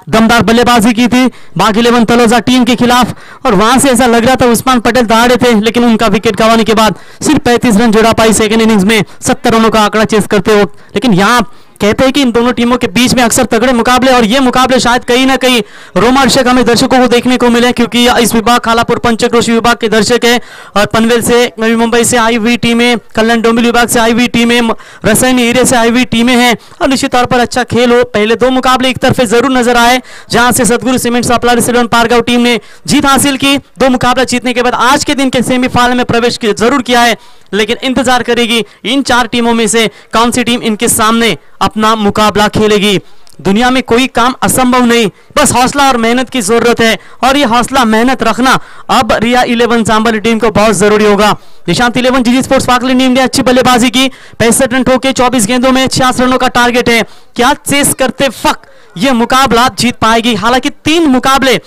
[SPEAKER 1] दमदार बल्लेबाजी की थी बाग 11 तलोजा टीम के खिलाफ और वहां से ऐसा लग रहा था उस्मान पटेल दहाड़े थे, लेकिन उनका विकेट गंवाने के बाद सिर्फ 35 रन जोड़ा पाई सेकंड इनिंग्स में 70 रनों का आंकड़ा चेस करते वक्त। लेकिन यहाँ कहते हैं कि इन दोनों टीमों के बीच में अक्सर तगड़े मुकाबले और ये मुकाबले शायद कहीं ना कहीं रोमांचक हमें दर्शकों को देखने को मिले, क्योंकि इस विभाग खालापुर पंचक्रोशी विभाग के दर्शक है और पनवेल से, नवी मुंबई से आई हुई टीमें, कल्याण डोंबिवली विभाग से आई हुई टीमें, रसायनी एरिया से आई हुई टीमें हैं और निश्चित तौर पर अच्छा खेल हो। पहले 2 मुकाबले एक तरफे जरूर नजर आए, जहां से सतगुरु cement supplier Ceylon Pargaon team ने जीत हासिल की। 2 मुकाबला जीतने के बाद आज के दिन के सेमीफाइनल में प्रवेश जरूर किया है, लेकिन इंतजार करेगी इन 4 टीमों में से कौन सी टीम इनके सामने अपना मुकाबला खेलेगी। दुनिया में कोई काम असंभव नहीं, बस हौसला और मेहनत की जरूरत है और ये हौसला मेहनत रखना अब रिया 11 सांबाली टीम को बहुत जरूरी होगा। निशांत 11 जीजी स्पोर्ट्स वाकलिन टीम ने अच्छी बल्लेबाजी की, 65 रन ठोके, 24 गेंदों में 66 रनों का टारगेट है। क्या चेस करते वक्त ये मुकाबला जीत पाएगी? हालांकि 3 मुकाबले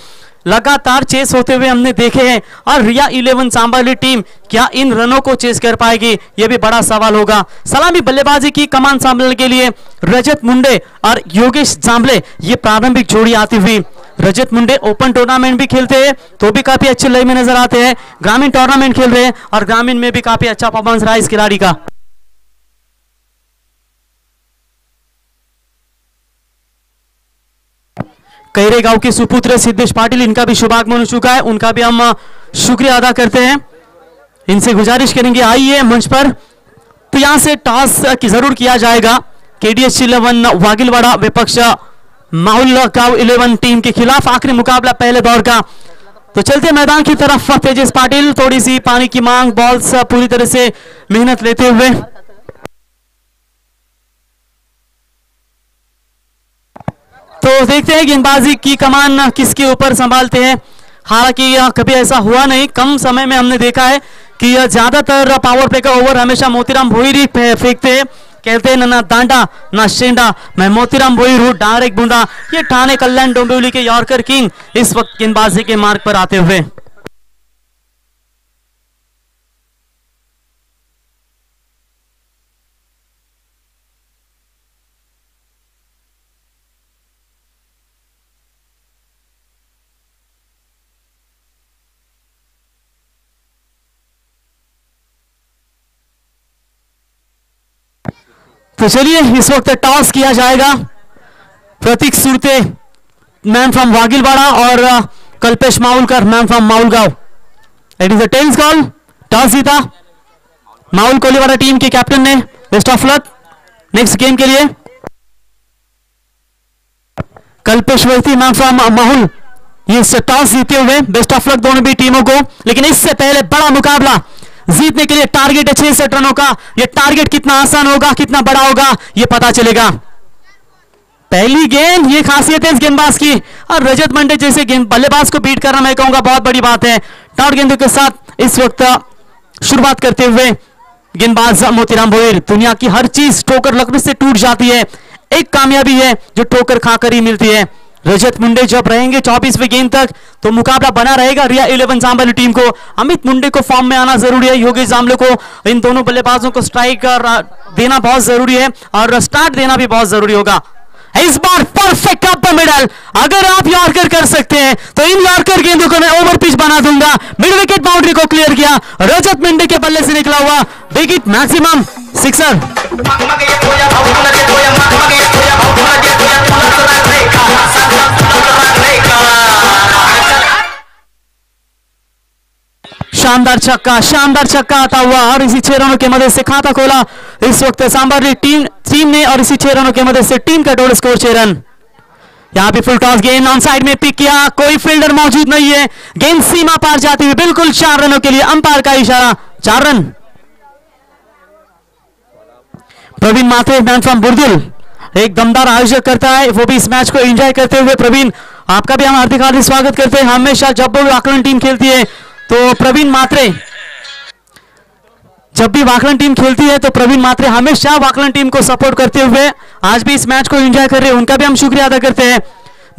[SPEAKER 1] लगातार चेस होते हुए हमने देखे हैं और रिया 11 सांबाली टीम क्या इन रनों को चेस कर पाएगी, यह भी बड़ा सवाल होगा। सलामी बल्लेबाजी की कमान संभालने के लिए रजत मुंडे और योगेश जांबले, ये प्रारंभिक जोड़ी आती हुई। रजत मुंडे ओपन टूर्नामेंट भी खेलते हैं तो भी काफी अच्छे लय में नजर आते हैं, ग्रामीण टूर्नामेंट खेल रहे हैं और ग्रामीण में भी काफी अच्छा परफॉर्मेंस रहा इस खिलाड़ी का। कैरे गांव के सुपुत्र सिद्धेश पाटिल, इनका भी शुभागमन हो चुका है, उनका भी हम शुक्रिया अदा करते हैं। इनसे गुजारिश करेंगे आइए मंच पर। तो यहां से टॉस की जरूर किया जाएगा। केडीएस 11 वागिलवाड़ा विपक्ष माहौल गांव 11 टीम के खिलाफ आखिरी मुकाबला पहले दौर का। तो चलते मैदान की तरफ तेजस पाटिल, थोड़ी सी पानी की मांग, बॉल्स पूरी तरह से मेहनत लेते हुए। तो देखते हैं गेंदबाजी की कमान किसके ऊपर संभालते हैं। हालांकि कभी ऐसा हुआ नहीं, कम समय में हमने देखा है कि ज्यादातर पावर प्ले का ओवर हमेशा मोतीराम भोईर फेंकते हैं। कहते हैं ना दांडा ना शेंडा, मैं मोतीराम भोईर हूं, डायरेक्ट बूंदा। ये ठाणे कल्याण डोंबिवली के यॉर्कर किंग इस वक्त गेंदबाजी के मार्ग पर आते हुए। तो चलिए इस वक्त टॉस किया जाएगा। प्रतीक सुरते मैन फ्रॉम वागिलवाड़ा और Kalpesh Maulkar man from Maulgaon. It is a tails call. Toss जीता माउल कोलीवाड़ा टीम के कैप्टन ने। Best of luck next game के लिए। कल्पेश वर्ती मैन फ्रॉम माहुल, ये टॉस जीते हुए। बेस्ट ऑफ लक दोनों भी टीमों को। लेकिन इससे पहले बड़ा मुकाबला जीतने के लिए टारगेट है 66 रनों का। यह टारगेट कितना आसान होगा, कितना बड़ा होगा, यह पता चलेगा। पहली गेंद, ये खासियत है इस गेंदबाज की, और रजत मंडे जैसे गेंद बल्लेबाज को बीट करना मैं कहूंगा बहुत बड़ी बात है। डॉट गेंदों के साथ इस वक्त शुरुआत करते हुए गेंदबाज मोतीराम भोईर। दुनिया की हर चीज ठोकर लगने से टूट जाती है, एक कामयाबी है जो ठोकर खाकर ही मिलती है। रजत मुंडे जब रहेंगे 24वीं गेंद तक तो मुकाबला बना रहेगा रिया 11 सांबाली टीम को। अमित मुंडे को फॉर्म में आना जरूरी है, योगेश जांबले को, इन दोनों बल्लेबाजों को स्ट्राइक देना बहुत जरूरी है और स्टार्ट देना भी बहुत जरूरी होगा। इस बार परफेक्ट अप द मिडल, अगर आप यॉर्कर कर सकते हैं तो इन यॉर्कर गेंदों को मैं ओवर पिच बना दूंगा। मिड विकेट बाउंड्री को क्लियर किया, रजत मुंडे के बल्ले से निकला हुआ बिग हिट मैक्सिमम सिक्सर। शानदार छक्का आता हुआ और इसी 6 रनों की मदद से खाता खोला इस वक्त सांबाली टीम ने, और इसी 6 रनों की मदद से टीम का टोटल स्कोर 6 रन। यहां पे फुल टॉस गेंद ऑन साइड में पिक किया, कोई फील्डर मौजूद नहीं है, गेंद सीमा पार जाती हुई बिल्कुल 4 रनों के लिए अंपायर का इशारा, 4 रन। प्रवीण माथे मैन फ्रॉम बुर्दुल एक दमदार आयोजक करता है, वो भी इस मैच को एंजॉय करते हुए। प्रवीण आपका भी हम हार्दिक हार्दिक स्वागत करते हैं। हमेशा जब भी वाकलन टीम खेलती है तो प्रवीण मात्रे, जब भी वाकलन टीम खेलती है तो प्रवीण मात्रे हमेशा वाकलन टीम को सपोर्ट करते हुए आज भी इस मैच को एंजॉय कर रहे हैं, उनका भी हम शुक्रिया अदा करते हैं।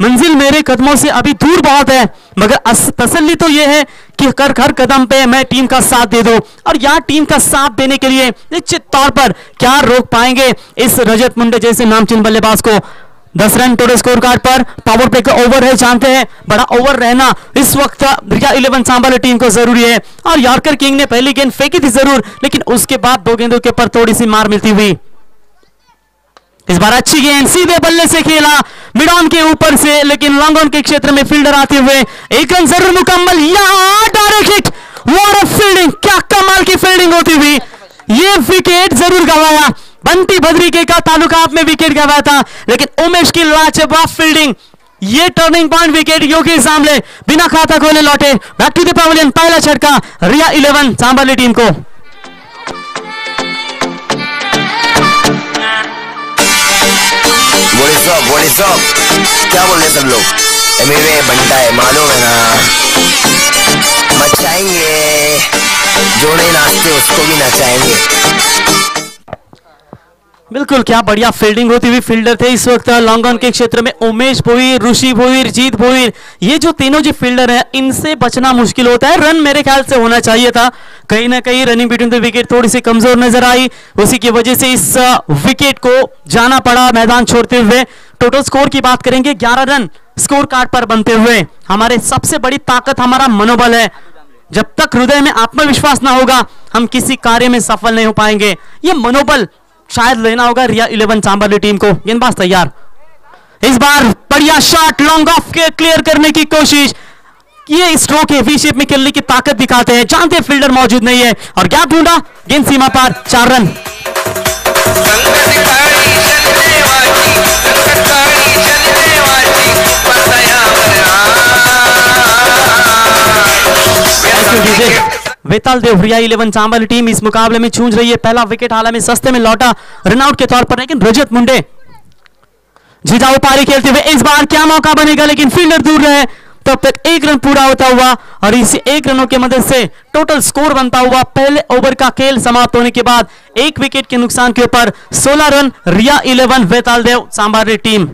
[SPEAKER 1] मंजिल मेरे कदमों से अभी दूर बहुत है, मगर तसल्ली तो यह है कि हर कदम पे मैं टीम का साथ दे दूं, और यहां टीम का साथ देने के लिए निश्चित तौर पर क्या रोक पाएंगे इस रजत मुंडे जैसे नामचीन बल्लेबाज को। 10 रन टोटल स्कोर कार्ड पर। पावर प्ले का ओवर है, जानते हैं बड़ा ओवर रहना इस वक्त रिया 11 सांबाली टीम को जरूरी है। और यॉर्कर किंग ने पहली गेंद फेंकी थी जरूर, लेकिन उसके बाद 2 गेंदों के ऊपर थोड़ी सी मार मिलती हुई। इस बार अच्छी गेंद सीधे बल्ले से खेला मिड ऑन के ऊपर से, लेकिन लॉन्ग ऑन के क्षेत्र में फील्डर आते हुए 1 रन जरूर मुकम्मल। यहां direct hit, what a fielding, क्या कमाल की फील्डिंग होती हुई। ये विकेट जरूर गवाया, बंटी भद्रिके का तालुका में विकेट गवाया था, लेकिन उमेश की लाजवाब फील्डिंग, ये टर्निंग पॉइंट विकेट योगेश जांबले बिना खाता खोले लौटे बैक टू द पवेलियन। पहला झटका रिया 11 सांबाली टीम को।
[SPEAKER 4] What is up? क्या बोल रहे सब लोग? मेरे बंटा है मालूम है ना, मचाएंगे जो जो नहीं नाचते उसको भी नचाएंगे।
[SPEAKER 1] बिल्कुल, क्या बढ़िया फील्डिंग होती हुई फील्डर थे इस वक्त लॉन्ग ऑन के क्षेत्र में। उमेश भोईर, ऋषि भोईर, जीत भोईर, ये जो तीनों जो फील्डर हैं इनसे बचना मुश्किल होता है। रन मेरे ख्याल से होना चाहिए था, कहीं ना कहीं रनिंग बिटवीन द विकेट थोड़ी सी कमजोर नजर आई, उसी की वजह से इस विकेट को जाना पड़ा मैदान छोड़ते हुए। टोटल स्कोर की बात करेंगे 11 रन स्कोर कार्ड पर बनते हुए। हमारे सबसे बड़ी ताकत हमारा मनोबल है। जब तक हृदय में आत्मविश्वास ना होगा हम किसी कार्य में सफल नहीं हो पाएंगे। ये मनोबल शायद लेना होगा रिया 11 चांबरली टीम को। गेंदबाज तैयार, इस बार बढ़िया शॉट लॉन्ग ऑफ के क्लियर करने की कोशिश। ये स्ट्रोक है, वी शेप में खेलने की ताकत दिखाते हैं, जानते फील्डर मौजूद नहीं है और गैप ढूंढा, गेंद सीमा पार, 4 रन। वेताल देव रिया 11 चांबल टीम इस मुकाबले में छूंझ रही है। पहला विकेट हालांकि सस्ते में लौटा रनआउट के तौर पर, लेकिन रजत मुंडे जिजाऊ पारी खेलते हुए इस बार क्या मौका बनेगा, लेकिन फील्डर दूर रहे। तब तक 1 रन पूरा होता हुआ और इसी 1 रनों की मदद से टोटल स्कोर बनता हुआ पहले ओवर का खेल समाप्त होने के बाद 1 विकेट के नुकसान के ऊपर 16 रन रिया 11 वेताल देव चांबारी टीम।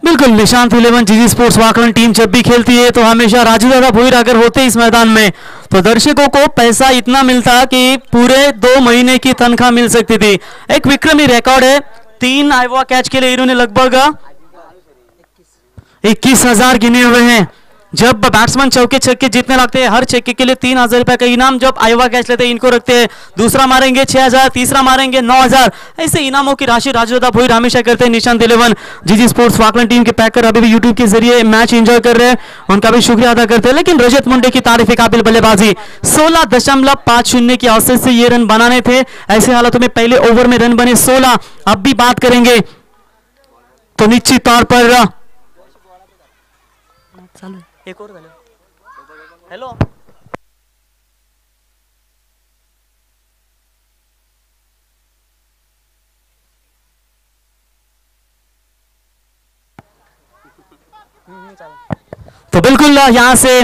[SPEAKER 1] बिल्कुल, निशांत 11 जीजी स्पोर्ट्स वाकरण टीम जब भी खेलती है तो हमेशा राजू दादा भोईर अगर होते इस मैदान में तो दर्शकों को पैसा इतना मिलता कि पूरे 2 महीने की तनख्वाह मिल सकती थी। एक विक्रमी रिकॉर्ड है, 3 आइवा कैच के लिए इन्होंने लगभग 21,000 गिने हुए हैं। जब बैट्समैन चौके छक्के जीतने लगते हैं हर छक्के के लिए 3,000 रुपए का इनाम, जब आइवा कैच लेते हैं इनको रखते हैं, दूसरा मारेंगे 6,000, तीसरा मारेंगे 9,000, ऐसे इनामों की राशि राजूदा भोईर हमेशा करते हैं। निशांत 11 जीजी स्पोर्ट्स वाकलन टीम के पैकर अभी भी यूट्यूब के जरिए मैच एंजॉय कर रहे हैं, उनका भी शुक्रिया अदा करते हैं। लेकिन रजत मुंडे की तारीफ काबिल बल्लेबाजी, 16.50 के औसत से ये रन बनाने थे। ऐसे हालातों में पहले ओवर में रन बने 16। अब भी बात करेंगे तो निश्चित तौर पर एक और हेलो तो बिल्कुल यहां से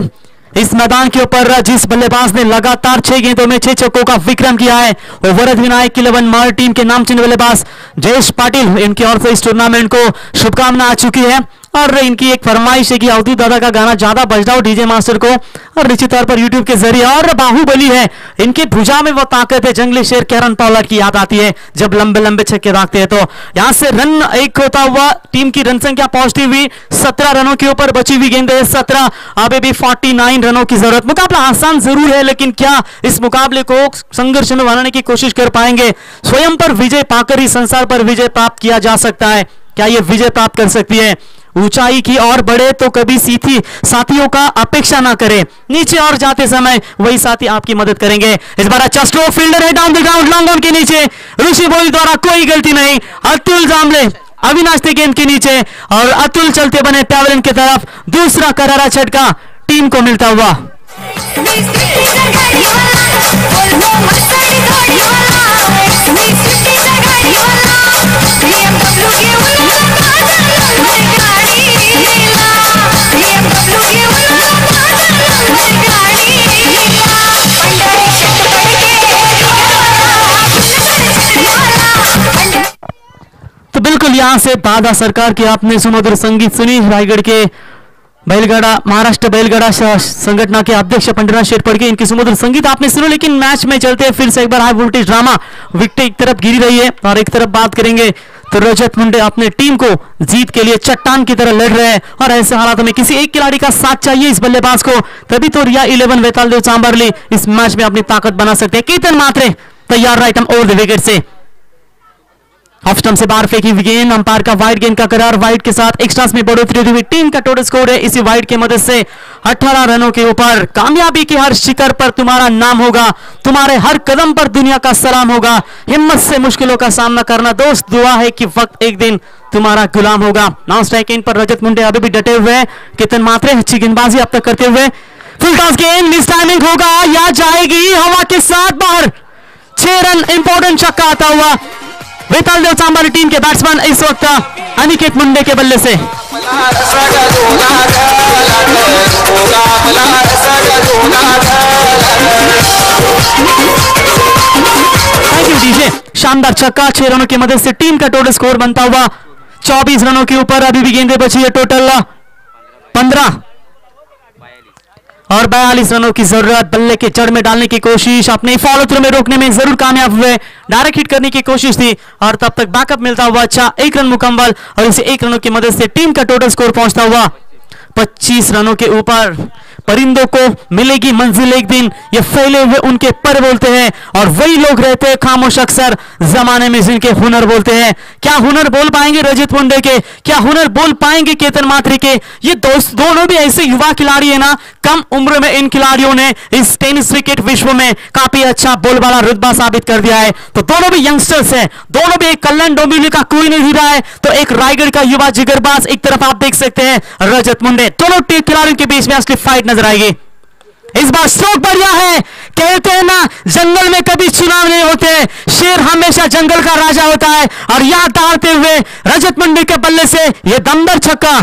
[SPEAKER 1] इस मैदान के ऊपर जिस बल्लेबाज ने लगातार 6 गेंदों में 6 छक्कों का विक्रम किया है वो वरद विनायक 11 मार टीम के नामचीन बल्लेबाज जयेश पाटिल, इनकी ओर से इस टूर्नामेंट को शुभकामना आ चुकी है। और इनकी एक फरमाइश है कि अवधूत दादा का गाना ज्यादा बजाओ डीजे मास्टर को, और निश्चित तौर पर यूट्यूब के जरिए। और बाहुबली है, इनके भुजा में वो ताकत है, जंगली शेर कैरन पॉलर की याद आती है जब लंबे लंबे छक्के दागते हैं। तो यहां से रन 1 होता हुआ टीम की रन संख्या पॉजिटिव हुई, 17 रनों के ऊपर बची हुई गेंदें 17, अभी भी 49 रनों की जरूरत। मुकाबला आसान जरूर है, लेकिन क्या इस मुकाबले को संघर्ष में बनाने की कोशिश कर पाएंगे? स्वयं पर विजय पाकर ही संसार पर विजय प्राप्त किया जा सकता है। क्या ये विजय प्राप्त कर सकती है? ऊंचाई की और बढ़े तो कभी सीधी साथियों का अपेक्षा ना करें, नीचे और जाते समय वही साथी आपकी मदद करेंगे। इस बार अच्छा स्ट्रोक, फील्डर है down the ground, long on के नीचे, ऋषि भोईर द्वारा कोई गलती नहीं, अतुल जामले अविनाश ने गेंद के नीचे और अतुल चलते बने पैवलियन की तरफ, दूसरा करारा झटका टीम को मिलता हुआ। तो बिल्कुल यहां से दादा सरकार की आपने सुमधुर संगीत सुनी। रायगढ़ के बैलगाड़ा महाराष्ट्र बैलगाड़ा संगठन के अध्यक्ष पंडितनाथ शेठ पड़के, इनकी सुमधुर संगीत आपने सुना। लेकिन मैच में चलते हैं फिर से एक बार हाई वोल्टेज ड्रामा, विकेट एक तरफ गिरी रही है और एक तरफ बात करेंगे तो रजत मुंडे अपने टीम को जीत के लिए चट्टान की तरह लड़ रहे हैं। और ऐसे हालातों में किसी एक खिलाड़ी का साथ चाहिए इस बल्लेबाज को, तभी तो रिया 11 वेताल देव चांबरली इस मैच में अपनी ताकत बना सकते हैं। केतन मात्रे तैयार राइट ओवर द विकेट से, ऑफ स्टंप से बाहर फेंकी हुई गेंद, अंपायर का वाइड गेंद का करार, वाइड के साथ एक्स्ट्रास में बढ़ोतरी हुई। टीम का टोटल स्कोर है इसी वाइड की मदद से 18 रनों के ऊपर। कामयाबी के हर शिखर पर तुम्हारा नाम होगा, तुम्हारे हर कदम पर दुनिया का सलाम होगा। हिम्मत से मुश्किलों का सामना करना दोस्त, दुआ है कि वक्त एक दिन तुम्हारा गुलाम होगा। नाउ स्ट्राइक एंड पर रजत मुंडे अभी भी डटे हुए हैं। केतन मात्रे अच्छी गेंदबाजी अब तक करते हुए। फुल टॉस गेंद, मिस टाइमिंग होगा या जाएगी हवा के साथ बाहर। 6 रन इंपॉर्टेंट छक्का आता हुआ वेताल देव चांबाली टीम के बैट्समैन इस वक्त अनिकेत मुंडे के बल्ले से। Thank you DJ. शानदार छक्का, 6 रनों की मदद से टीम का टोटल स्कोर बनता हुआ 24 रनों के ऊपर। अभी भी गेंदें बची है टोटल 15 और 42 रनों की जरूरत। बल्ले के जड़ में डालने की कोशिश, अपने फॉलो थ्रू में रोकने में जरूर कामयाब हुए। डायरेक्ट हिट करने की कोशिश थी और तब तक बैकअप मिलता हुआ अच्छा 1 रन मुकम्मल और इसे 1 रनों की मदद से टीम का टोटल स्कोर पहुंचता हुआ 25 रनों के ऊपर। परिंदों को मिलेगी मंजिल एक दिन, ये फैले हुए उनके पर बोलते हैं और वही लोग रहते हैं खामोश अक्सर जमाने में जिनके हुनर बोलते हैं। क्या हुनर बोल पाएंगे रजत मुंडे के, क्या हुनर बोल पाएंगे केतन मात्रे के? ये दोनों भी ऐसे युवा खिलाड़ी है ना, कम उम्र में इन खिलाड़ियों ने इस टेनिस क्रिकेट विश्व में काफी अच्छा बोलबाला रुतबा साबित कर दिया है। तो दोनों भी यंगस्टर्स हैं, दोनों भी, एक कल्याण डोंबिवली का कोई नहीं रहा है तो एक रायगढ़ का युवा जिगरबाज। एक तरफ आप देख सकते हैं रजत मुंडे। दोनों टीम खिलाड़ियों के बीच में असली फाइट नजर आएगी। इस बार स्ट्रोक बढ़िया है। कहते हैं ना, जंगल में कभी चुनाव नहीं होते, शेर हमेशा जंगल का राजा होता है। और यहां डालते हुए रजत मुंडे के बल्ले से यह दमदार छक्का।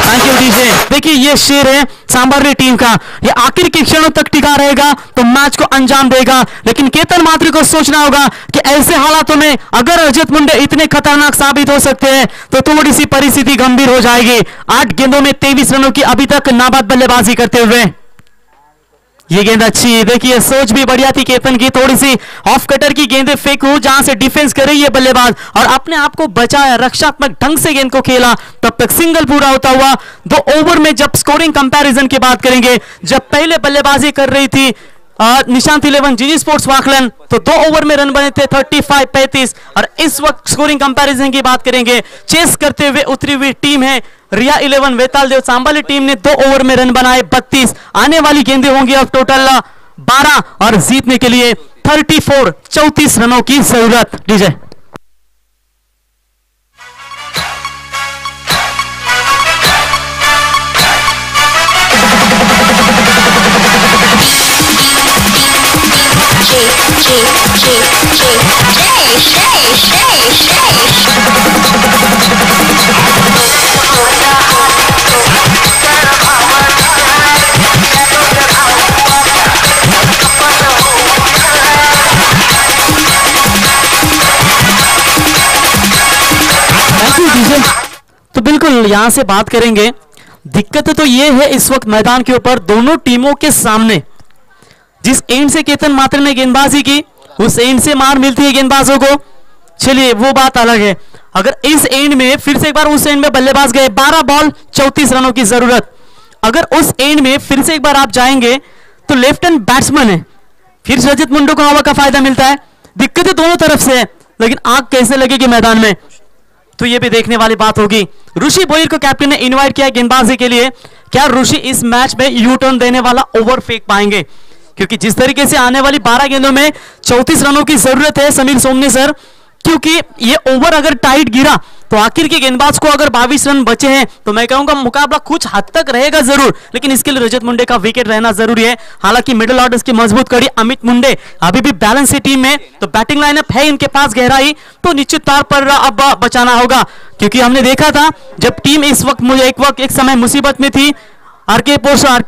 [SPEAKER 1] Thank you DJ. देखिए ये शेर है सांबरली टीम का, ये आखिर के क्षणों तक टिका रहेगा तो मैच को अंजाम देगा। लेकिन केतन मात्रे को सोचना होगा कि ऐसे हालातों में अगर रजत मुंडे इतने खतरनाक साबित हो सकते हैं तो थोड़ी सी परिस्थिति गंभीर हो जाएगी। 8 गेंदों में 23 रनों की अभी तक नाबाद बल्लेबाजी करते हुए। ये गेंद अच्छी, देखिए सोच भी बढ़िया थी केतन की, थोड़ी सी ऑफ कटर की गेंदें फेंकू जहां से डिफेंस करे ये बल्लेबाज और अपने आप को बचाया, रक्षात्मक ढंग से गेंद को खेला। तब तक सिंगल पूरा होता हुआ 2 ओवर में। जब स्कोरिंग कंपैरिजन की बात करेंगे, जब पहले बल्लेबाजी कर रही थी निशांत 11 जीजी स्पोर्ट्स वाकलन, तो 2 ओवर में रन बने थे 35-35 और इस वक्त स्कोरिंग कंपैरिजन की बात करेंगे, चेस करते हुए उतरी हुई टीम है रिया 11 वेताल देव चांबाली टीम ने 2 ओवर में रन बनाए 32। आने वाली गेंदें होंगी अब टोटल 12 और जीतने के लिए 34 रनों की जरूरत। डीजे तो बिल्कुल यहां से बात करेंगे, दिक्कत तो ये है इस वक्त मैदान के ऊपर दोनों टीमों के सामने जिस एंड से केतन मात्रे ने गेंदबाजी की उस एंड से मार मिलती है गेंदबाजों को। चलिए वो बात अलग है, अगर इस एंड में फिर से एक बार उस एंड में बल्लेबाज गए, 12 बॉल 34 रनों की जरूरत। अगर उस एंड में फिर से एक बार आप जाएंगे तो लेफ्ट हैंड बैट्समैन है, फिर रजत मुंडे को हवा का फायदा मिलता है। दिक्कतें दोनों तरफ से है, लेकिन आग कैसे लगेगी मैदान में तो ये भी देखने वाली बात होगी। ऋषि बोयर को कैप्टन ने इनवाइट किया गेंदबाजी के लिए। क्या ऋषि इस मैच में यू टर्न देने वाला ओवर फेंक पाएंगे? क्योंकि जिस तरीके से आने वाली 12 गेंदों में 34 रनों की जरूरत है समीर सोमनी सर, क्योंकि ये ओवर अगर टाइट गिरा तो आखिर के गेंदबाज को अगर 22 रन बचे हैं तो मैं कहूंगा मुकाबला कुछ हद तक रहेगा जरूर, लेकिन इसके लिए रजत मुंडे का विकेट रहना जरूरी है। हालांकि मिडिल ऑर्डर की मजबूत कड़ी अमित मुंडे अभी भी बैलेंस है टीम में, तो बैटिंग लाइनअप है इनके पास गहराई, तो निश्चित तौर पर अब बचाना होगा। क्योंकि हमने देखा था जब टीम इस वक्त एक समय मुसीबत में थी, आरके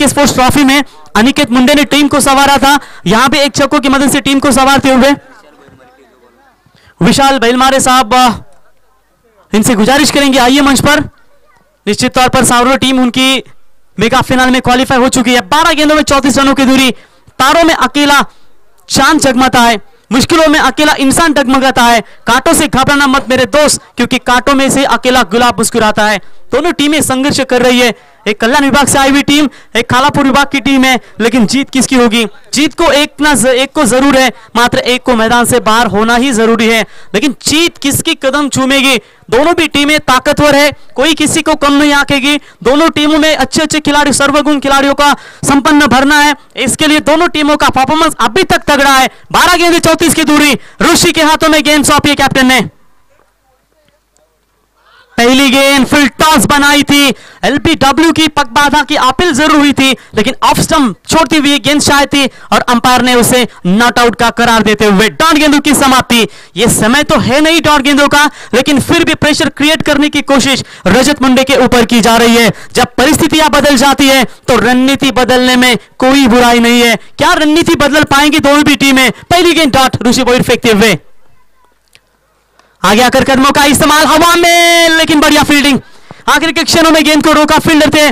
[SPEAKER 1] स्पोर्ट्स ट्रॉफी में अनिकेत मुंडे ने टीम को संवारा था, यहां भी एक छक्कों की मदद से टीम को संवारते हुए विशाल बैलमारे साहब इनसे गुजारिश करेंगे आइए मंच पर। निश्चित तौर पर सावरो टीम उनकी मेगा फाइनल में क्वालिफाई हो चुकी है। 12 गेंदों में 34 रनों की दूरी, तारों में अकेला चांद जगमगाता है, मुश्किलों में अकेला इंसान डगमगाता है। कांटों से घबराना मत मेरे दोस्त, क्योंकि कांटों में से अकेला गुलाब मुस्कुराता है। दोनों टीमें संघर्ष कर रही है। एक कल्याण विभाग से आई हुई टीम, एक खालापुर विभाग की टीम है, लेकिन जीत किसकी होगी? जीत को एक को जरूर है, मात्र एक को मैदान से बाहर होना ही जरूरी है, लेकिन जीत किसकी कदम चूमेगी? दोनों भी टीमें ताकतवर है, कोई किसी को कम नहीं आंकेगी। दोनों टीमों में अच्छे अच्छे खिलाड़ी, सर्वगुण खिलाड़ियों का संपन्न भरना है। इसके लिए दोनों टीमों का परफॉर्मेंस अभी तक तगड़ा है। 12 गेंदें 34 की दूरी, ऋषि के हाथों में गेंद सौंपी कैप्टन ने। पहली गेंद फुल टॉस बनाई थी, एलबीडब्ल्यू की पगबाधा की अपील जरूर हुई थी, लेकिन ऑफ स्टंप छोड़ती हुई गेंद शायद थी और अंपायर ने उसे नॉट आउट का करार देते हुए डॉट गेंदों की समाप्ति। यह समय तो है नहीं डॉट गेंदों का, लेकिन फिर भी प्रेशर क्रिएट करने की कोशिश रजत मुंडे के ऊपर की जा रही है। जब परिस्थितियां बदल जाती है तो रणनीति बदलने में कोई बुराई नहीं है। क्या रणनीति बदल पाएंगी दोनों भी टीमें? पहली गेंद डॉट, ऋषि बोहिर फेंकते हुए आगे आकर कदमों का इस्तेमाल हवा में, लेकिन बढ़िया फील्डिंग। आखिर के क्षणों में गेंद को रोका फील्डर थे।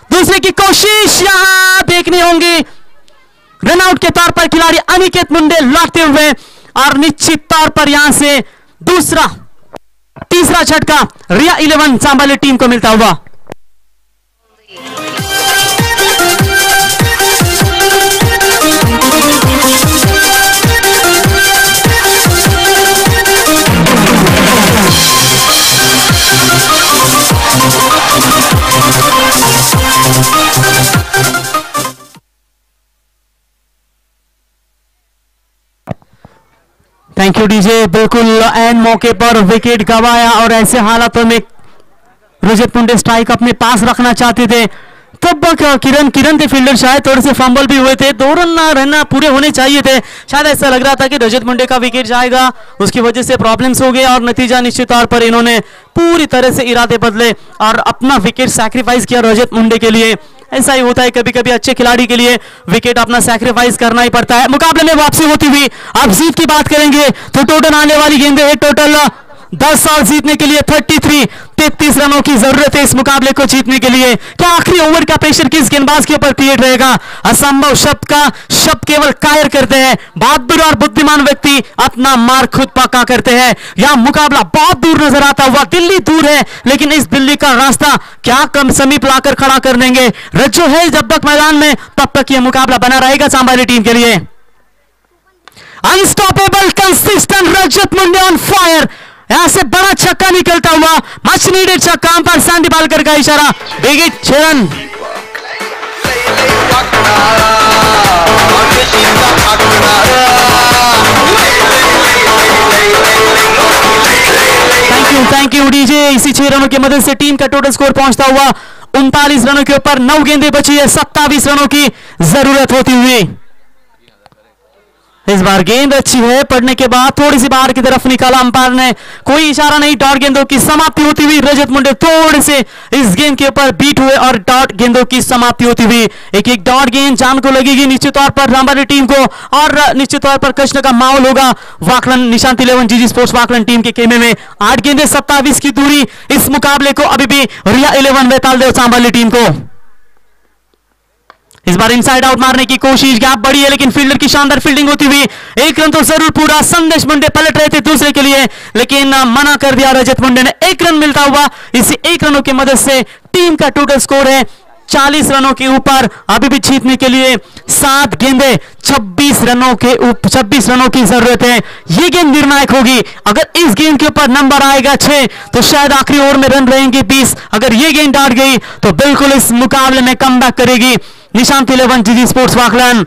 [SPEAKER 1] दूसरे की कोशिश यहां देखनी होंगी। रनआउट के तौर पर खिलाड़ी अनिकेत मुंडे लौटते हुए, और निश्चित तौर पर यहां से तीसरा झटका रिया 11 सांभाले टीम को मिलता हुआ। Thank you DJ. बिल्कुल एन मौके पर विकेट गंवाया, और ऐसे हालातों में रजत मुंडे स्ट्राइक अपने पास रखना चाहते थे। तब किरण थे फील्डर, शायद थोड़े से फंबल भी हुए थे, 2 रन रहना पूरे होने चाहिए थे। शायद ऐसा लग रहा था कि रजत मुंडे का विकेट जाएगा, उसकी वजह से प्रॉब्लम्स हो गए, और नतीजा निश्चित तौर पर इन्होंने पूरी तरह से इरादे बदले और अपना विकेट सैक्रिफाइस किया रजत मुंडे के लिए। ऐसा ही होता है, कभी कभी अच्छे खिलाड़ी के लिए विकेट अपना सैक्रिफाइस करना ही पड़ता है। मुकाबले में वापसी होती हुई अब जीत की बात करेंगे तो टोटल आने वाली गेंदें है टोटल 10 और जीतने के लिए 33 रनों की जरूरत है इस मुकाबले को जीतने के लिए। क्या आखिरी ओवर का प्रेशर किस गेंदबाज के ऊपर क्रिएट रहेगा? असंभव शब्द का शब्द केवल कायर करते हैं, बहादुर और बुद्धिमान व्यक्ति अपना मार्ग खुद पक्का करते हैं। यह मुकाबला बहुत दूर नजर आता हुआ, दिल्ली दूर है, लेकिन इस दिल्ली का रास्ता क्या कम समीप लाकर खड़ा कर देंगे? रज्जो है जब तक मैदान में, तब तक यह मुकाबला बना रहेगा सांभाली टीम के लिए। Unstoppable consistent Rajat Munde on fire, यहां से बड़ा छक्का निकलता हुआ, मच नीडेड छक्का, अंपायर सैंडी बालकर का इशारा, big hit 6 run. Thank you DJ. इसी 6 रनों की मदद से टीम का टोटल स्कोर पहुंचता हुआ 39 रनों के ऊपर। 9 गेंदें बची है, 27 रनों की जरूरत होती हुई। इस बार गेंद अच्छी है, पड़ने के बाद थोड़ी सी बाहर की तरफ निकाला अंपायर ने, कोई इशारा नहीं। डॉट गेंदों की समाप्ति होती हुई, रजत मुंडे थोड़े से इस गेंद के ऊपर बीट हुए और डॉट गेंदों की समाप्ति होती हुई। एक डॉट गेंद जान को लगेगी निश्चित तौर पर सांभाली टीम को, और निश्चित तौर पर कृष्ण का माहौल होगा वाकलन निशांत 11 जीजी स्पोर्ट्स वाकलन टीम के खेमे में। 8 गेंदें 27 की दूरी, इस मुकाबले को अभी भी रिया 11 बेताल दे सांभाली टीम को। इस बार इनसाइड आउट मारने की कोशिश, गैप बड़ी है, लेकिन फील्डर की शानदार फील्डिंग होती हुई 1 रन तो जरूर पूरा। संदेश मुंडे पलट रहे थे दूसरे के लिए, लेकिन मना कर दिया रजत मुंडे ने। 1 रन मिलता हुआ, इसी 1 रनों की मदद से टीम का टोटल स्कोर है 40 रनों के ऊपर। अभी भी जीतने के लिए 7 गेंदें 26 रनों की जरूरत है। यह गेंद निर्णायक होगी। अगर इस गेंद के ऊपर नंबर आएगा 6 तो शायद आखिरी ओवर में रन रहेंगे 20। अगर यह गेंद डाट गई तो बिल्कुल इस मुकाबले में कमबैक करेगी निशांत 11 जीजी स्पोर्ट्स वाकलन।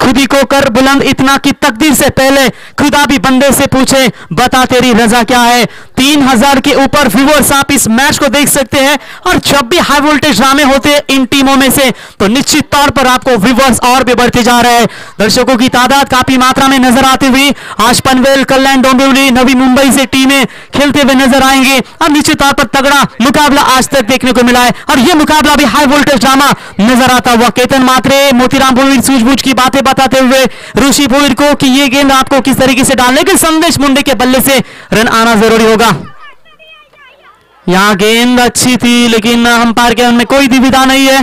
[SPEAKER 1] खुद ही को कर बुलंद इतना कि तकदीर से पहले खुदा भी बंदे से पूछे बता तेरी रजा क्या है। 3000 के ऊपर व्यूअर्स आप इस मैच को देख सकते हैं, और जब भी हाई वोल्टेज ड्रामे होते हैं इन टीमों में से तो निश्चित तौर पर आपको व्यूअर्स और भी बढ़ते जा रहे हैं। दर्शकों की तादाद काफी मात्रा में नजर आती हुई आज पनवेल, कल्याण, डोंबिवली, नवी मुंबई से टीमें खेलते हुए नजर आएंगे। और निश्चित तौर पर तगड़ा मुकाबला आज तक देखने को मिला है, और यह मुकाबला भी हाई वोल्टेज ड्रामा नजर आता हुआ। केतन मात्रे, मोतीराम भोईर सूझबूझ की बातें बताते हुए ऋषि भोईर को कि ये गेंद आपको किस तरीके से डालने के, संदेश मुंडे के बल्ले से रन आना जरूरी होगा। यहां गेंद अच्छी थी, लेकिन अंपायर के में कोई दुविधा नहीं है।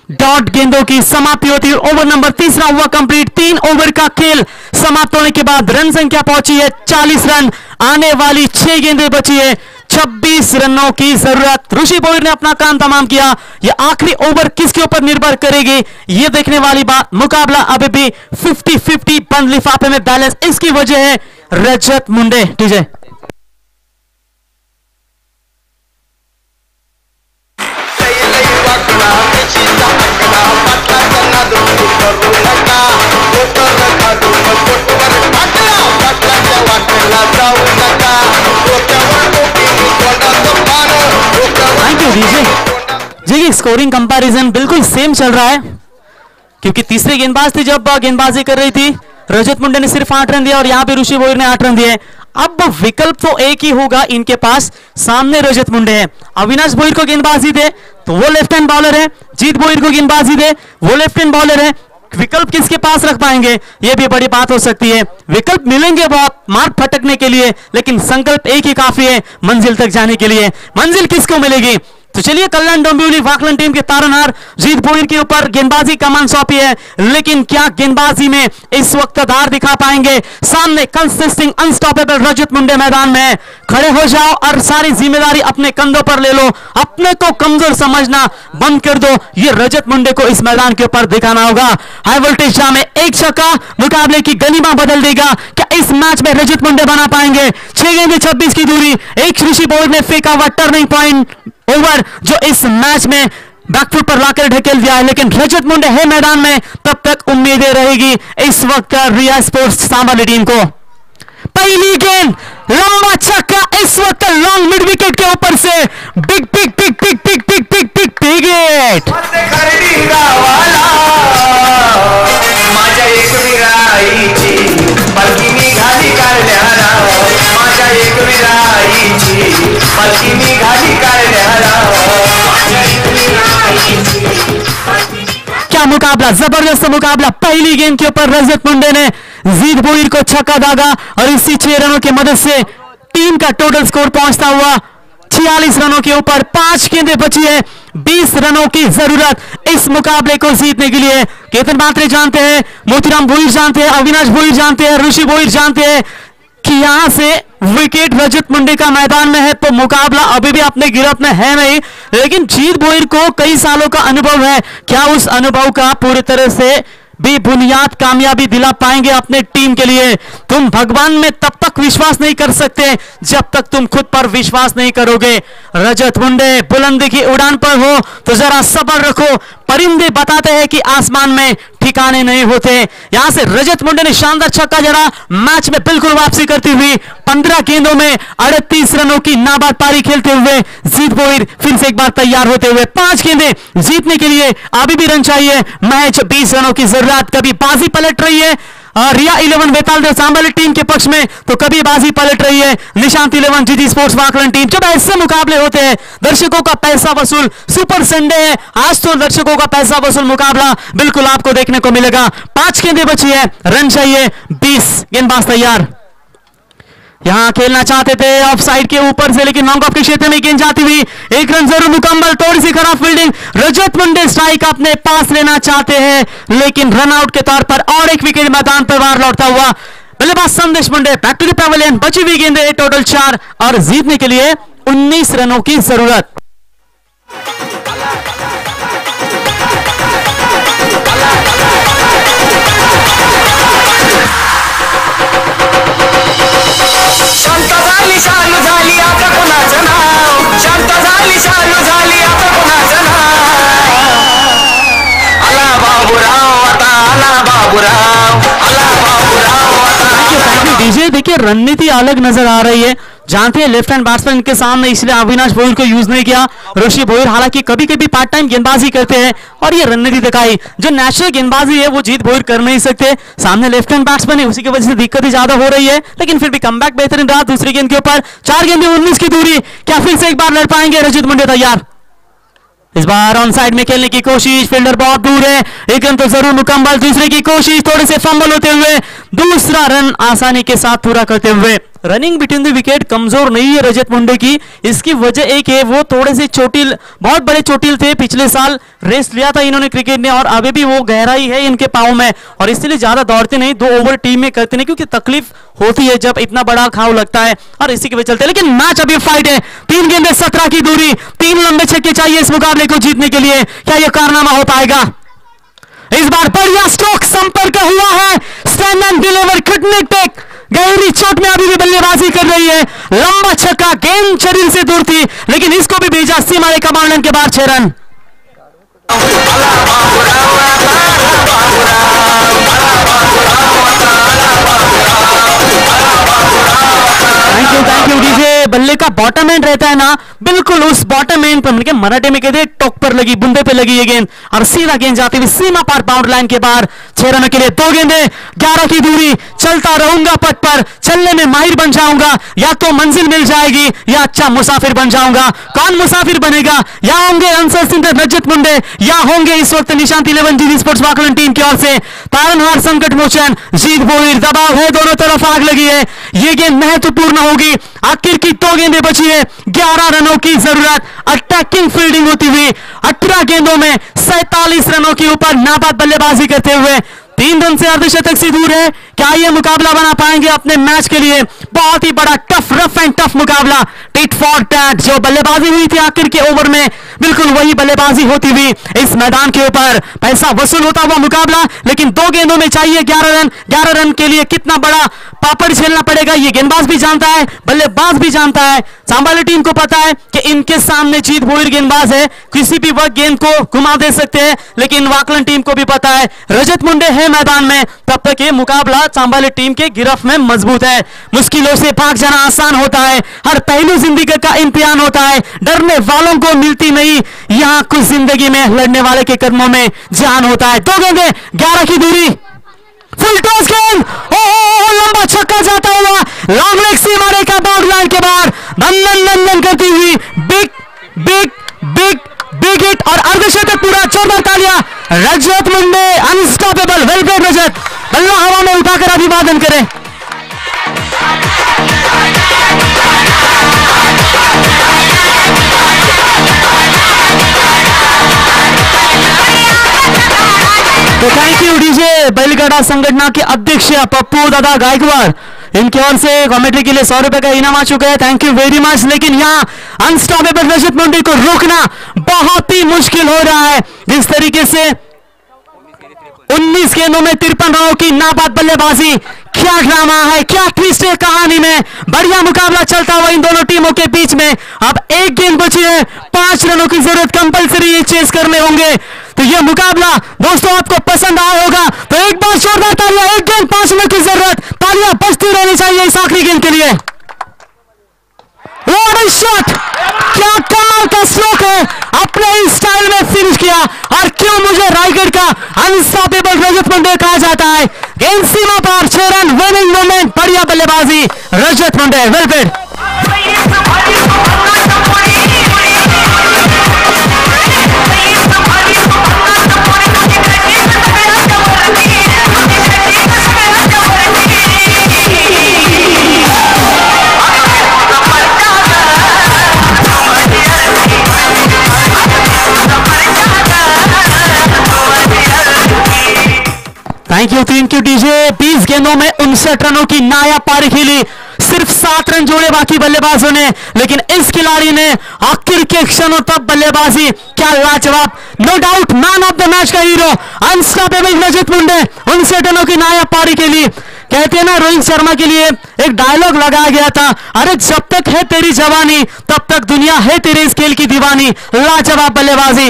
[SPEAKER 1] डॉट गेंदों की समाप्ति होती है। ओवर नंबर 3 हुआ कंप्लीट। 3 ओवर का खेल समाप्त होने के बाद रन संख्या पहुंची है 40 रन। आने वाली 6 गेंदें बची है, 26 रनों की जरूरत। ऋषि भोईर ने अपना काम तमाम किया। यह आखिरी ओवर किसके ऊपर निर्भर करेगी, यह देखने वाली बात। मुकाबला अभी भी 50-50 बंद लिफाफे में बैलेंस। इसकी वजह है रजत मुंडे। टीजे जी, स्कोरिंग कंपैरिजन बिल्कुल सेम चल रहा है, क्योंकि तीसरे गेंदबाज थी जब गेंदबाजी कर रही थी रजत मुंडे ने सिर्फ 8 रन दिया और यहां पे ऋषि भोईर ने 8 रन दिए। अब विकल्प तो एक ही होगा इनके पास, सामने रजत मुंडे है। अविनाश भोईर को गेंदबाजी दे तो वो लेफ्ट हैंड बॉलर है, जीत भोईर को गेंदबाजी दे वो लेफ्ट हैंड बॉलर है। विकल्प किसके पास रख पाएंगे, यह भी बड़ी बात हो सकती है। विकल्प मिलेंगे बहुत मार्ग फटकने के लिए, लेकिन संकल्प एक ही काफी है मंजिल तक जाने के लिए। मंजिल किसको मिलेगी, तो चलिए कल्याण डोंबिवली वाकलन टीम के तारनहार जीत भोईर के ऊपर गेंदबाजी कमान सौंपी है, लेकिन क्या गेंदबाजी में इस वक्त धार दिखा पाएंगे। सामने कंसिस्टिंग अनस्टॉपेबल रजत मुंडे मैदान में। खड़े हो जाओ और सारी जिम्मेदारी अपने कंधों पर ले लो, अपने को कमजोर समझना बंद कर दो। ये रजत मुंडे को इस मैदान के ऊपर दिखाना होगा। हाई वोल्टेज जाम में एक छक्का मुकाबले की गनीमा बदल देगा। क्या इस मैच में रजत मुंडे बना पाएंगे। 6 गेंदें 26 की दूरी, एक ऋषि भोईर ने फेंका हुआ टर्निंग पॉइंट ओवर जो इस मैच में बैकफुट पर लाकर ढकेल दिया है, लेकिन रजत मुंडे है मैदान में, तब तक उम्मीदें रहेगी इस वक्त रिया स्पोर्ट्स सांबा टीम को। पहली गेंद लंबा छक्का, इस वक्त लॉन्ग मिड विकेट के ऊपर से big big big big big big big big big hit. क्या मुकाबला, जबरदस्त मुकाबला। पहली गेंद के ऊपर रजत मुंडे ने जीत भोईर को छक्का दागा और इसी 6 रनों की मदद से टीम का टोटल स्कोर पहुंचता हुआ 46 रनों के ऊपर। 5 गेंदें बची है, 20 रनों की जरूरत इस मुकाबले को जीतने के लिए। केतन मात्रे जानते हैं, मोतीराम भोईर जानते हैं, अविनाश भोईर जानते हैं, ऋषि भोईर जानते हैं कि यहां से विकेट रजत मुंडे का मैदान में है तो मुकाबला अभी भी अपने गिरफ्त में है नहीं, लेकिन जीत भोईर को कई सालों का अनुभव है। क्या उस अनुभव का पूरी तरह से भी बुनियाद कामयाबी दिला पाएंगे अपने टीम के लिए। तुम भगवान में तब तक विश्वास नहीं कर सकते जब तक तुम खुद पर विश्वास नहीं करोगे। रजत मुंडे बुलंदी की उड़ान पर हो तो जरा सब्र रखो। परिंदे बताते हैं कि आसमान में ठिकाने नहीं होते। यहां से रजत मुंडे ने शानदार छक्का जड़ा, मैच में बिल्कुल वापसी करती हुई 15 गेंदों में 38 रनों की नाबाद पारी खेलते हुए जीत भोईर फिर से एक बार तैयार होते हुए। 5 गेंदें जीतने के लिए अभी भी रन चाहिए, मैच 20 रनों की जरूरत। कभी बाजी पलट रही है रिया 11 बेताल सांबा टीम के पक्ष में, तो कभी बाजी पलट रही है Nishant 11 GT sports Waklan team. जब ऐसे मुकाबले होते हैं दर्शकों का पैसा वसूल सुपर संडे है, आज तो दर्शकों का पैसा वसूल मुकाबला बिल्कुल आपको देखने को मिलेगा। 5 गेंदें बची है, रन चाहिए 20, गेंदबाज तैयार। यहां खेलना चाहते थे ऑफ साइड के ऊपर से, लेकिन लॉन्ग ऑफ के क्षेत्र में गेंद जाती हुई, 1 रन जरूर मुकम्मल। थोड़ी सी खराब फील्डिंग, रजत मुंडे स्ट्राइक अपने पास लेना चाहते हैं, लेकिन रन आउट के तौर पर और एक विकेट मैदान पर बाहर लौटता हुआ बल्लेबाज संदेश मुंडे बैक टू द पैवेलियन। बची हुई गेंदें टोटल 4 और जीतने के लिए 19 रनों की जरूरत। डीजे देखिए रणनीति अलग नजर आ रही है। जानते हैं लेफ्ट हैंड बैट्समैन के सामने, इसलिए अविनाश भोईर को यूज नहीं किया। ऋषि भोईर हालांकि कभी कभी पार्ट टाइम गेंदबाजी करते हैं और ये रणनीति दिखाई। जो नेचुरल गेंदबाजी है वो जीत भोईर कर नहीं सकते, सामने लेफ्ट हैंड बैट्समैन है, उसी की वजह से दिक्कत ही ज्यादा हो रही है, लेकिन फिर भी कमबैक बेहतरीन रहा। दूसरी गेंद के ऊपर 4 गेंदें 19 की दूरी, क्या फिर से एक बार लड़ पाएंगे रजत मुंडे। तैयार, इस बार ऑन साइड में खेलने की कोशिश, फील्डर बहुत दूर है, 1 रन तो जरूर मुकम्मल। दूसरे की कोशिश, थोड़े से फंबल होते हुए दूसरा रन आसानी के साथ पूरा करते हुए। रनिंग बिटवीन द विकेट कमजोर नहीं है रजत मुंडे की, इसकी वजह एक है वो थोड़े से चोटिल, बहुत बड़े चोटिल थे, पिछले साल रेस्ट लिया था इन्होंने क्रिकेट ने और अभी भी वो गहराई है इनके पाँव में और इसलिए ज्यादा दौड़ते नहीं, 2 ओवर टीम में करते नहीं क्योंकि तकलीफ होती है जब इतना बड़ा घाव लगता है और इसी के वजह चलते। लेकिन मैच अभी फाइट है, 3 गेंदें 17 की दूरी, 3 लंबे छक्के चाहिए इस मुकाबले को जीतने के लिए। क्या यह कारनामा हो पाएगा? इस बार बढ़िया स्ट्रोक संपर्क हुआ है, stand and deliver kidney take, गहरी चोट में अभी भी बल्लेबाजी कर रही है, लंबा छक्का, गेंद शरीर से दूर थी लेकिन इसको भी भेजा सीमा रेखा बाउंड्री के बाद 6 रन। Thank you DJ. बल्ले का बॉटम एंड रहता है ना, बिल्कुल उस बॉटम एंड पर मराठी में कहते हैं टॉक पर लगी, बुंदे पे लगी ये गेंद और सीधा गेंद जाती हुई सीमा पार बाउंड्री लाइन के बाहर 6 रनों के लिए। 2 गेंदें 11 की दूरी, चलता रहूंगा पथ पर, चलने में माहिर बन जाऊंगा, या तो मंजिल मिल जाएगी या अच्छा मुसाफिर बन जाऊंगा। कौन मुसाफिर बनेगा? या होंगे अंसर सिंह रजत मुंडे या होंगे इस वक्त Nishant 11 GD sports Waklan team की ओर से तारनहार संकट मोचन जीत बोईर। दबाव है, दोनों तरफ आग लगी है, ये गेंद महत्वपूर्ण होगी। आखिर की 2 गेंदें बची है, 11 रनों की जरूरत, अटैकिंग फील्डिंग होती हुई 18 गेंदों में 47 रनों के ऊपर नाबाद बल्लेबाजी करते हुए 3 रन से अर्धशतक से दूर है। क्या ये मुकाबला बना पाएंगे अपने मैच के लिए? बहुत ही बड़ा टफ, रफ एंड टफ मुकाबला, टिट फॉर टैट। जो बल्लेबाजी हुई थी आखिर के ओवर में, बिल्कुल वही बल्लेबाजी होती हुई इस मैदान के ऊपर, पैसा वसूल होता हुआ मुकाबला। लेकिन 2 गेंदों में चाहिए 11 रन। 11 रन के लिए कितना बड़ा पापड़ झेलना पड़ेगा ये गेंदबाज भी जानता है, बल्लेबाज भी जानता है। सांबाली टीम को पता है कि इनके सामने जीत बोईर गेंदबाज है, किसी भी वक्त गेंद को घुमा दे सकते हैं, लेकिन वाकलन टीम को भी पता है रजत मुंडे है मैदान में, तब तक ये मुकाबला सांबाली टीम के गिरफ्त में मजबूत है। मुश्किलों से भाग जाना आसान होता है, हर पहलू जिंदगी का इम्तिहान होता है, डरने वालों को मिलती नहीं, यहां कुछ जिंदगी में लड़ने वाले के कदमों में जान होता है। 2 गेंदें 11 की दूरी, फुल टॉस गेंद, लंबा छक्का जाता हुआ लॉन्ग लेग सीमा रेखा बाउंड्री लाइन के बाहर, नंदन करती हुई big big big big hit और अर्धशतक पूरा। जोरदार तालियां, रजत मुंडे अनस्टॉपेबल, वेल प्लेड रजत। बल्ला हवा में उठाकर अभिवादन करें। तो थैंक यू डीजे। बैलगाड़ा संगठन के अध्यक्ष पप्पू दादा गायकवाड़, इनकी ओर से कमेटी के लिए 100 रुपए का इनाम आ चुका है, थैंक यू वेरी मच। लेकिन यहाँ अनस्टॉपेबल रजत मुंडे को रोकना बहुत ही मुश्किल हो रहा है। जिस तरीके से 19 गेंदों में 53 रनों की नाबाद बल्लेबाजी, क्या ड्रामा है, क्या ट्विस्ट है कहानी में। बढ़िया मुकाबला चलता हुआ इन दोनों टीमों के बीच में। अब 1 गेंद बची है, 5 रनों की जरूरत कंपलसरी ये चेस करने होंगे। तो ये मुकाबला दोस्तों आपको पसंद आया होगा तो एक बार जोरदार तालियां। 1 गेंद 5 रनों की जरूरत, तालियां बजती रहनी चाहिए इस आखिरी गेंद के लिए। व्हाट अ शॉट, क्या कमाल का स्ट्रोक है, अपने इस स्टाइल में फिनिश किया। और क्यों मुझे रायगढ़ का अनस्टॉपेबल रजत मुंडे कहा जाता है। गेंद सीमा पार, 6 रन, विनिंग मोमेंट, बढ़िया बल्लेबाजी Rajat Munde, well played. Thank you DJ. 20 गेंदों में 59 रनों की नायाब पारी खेली, सिर्फ 7 रन जोड़े बाकी बल्लेबाजों ने, लेकिन इस खिलाड़ी ने आखिर के क्षणों तक बल्लेबाजी, क्या लाजवाब। No doubt man of the match का हीरो अनस्टॉपेबल रजत मुंडे, 59 रनों की नायाब पारी खेली। कहते हैं ना रोहित शर्मा के लिए एक डायलॉग लगाया गया था, अरे जब तक है तेरी जवानी तब तक दुनिया है तेरे इस खेल की दीवानी। लाजवाब बल्लेबाजी,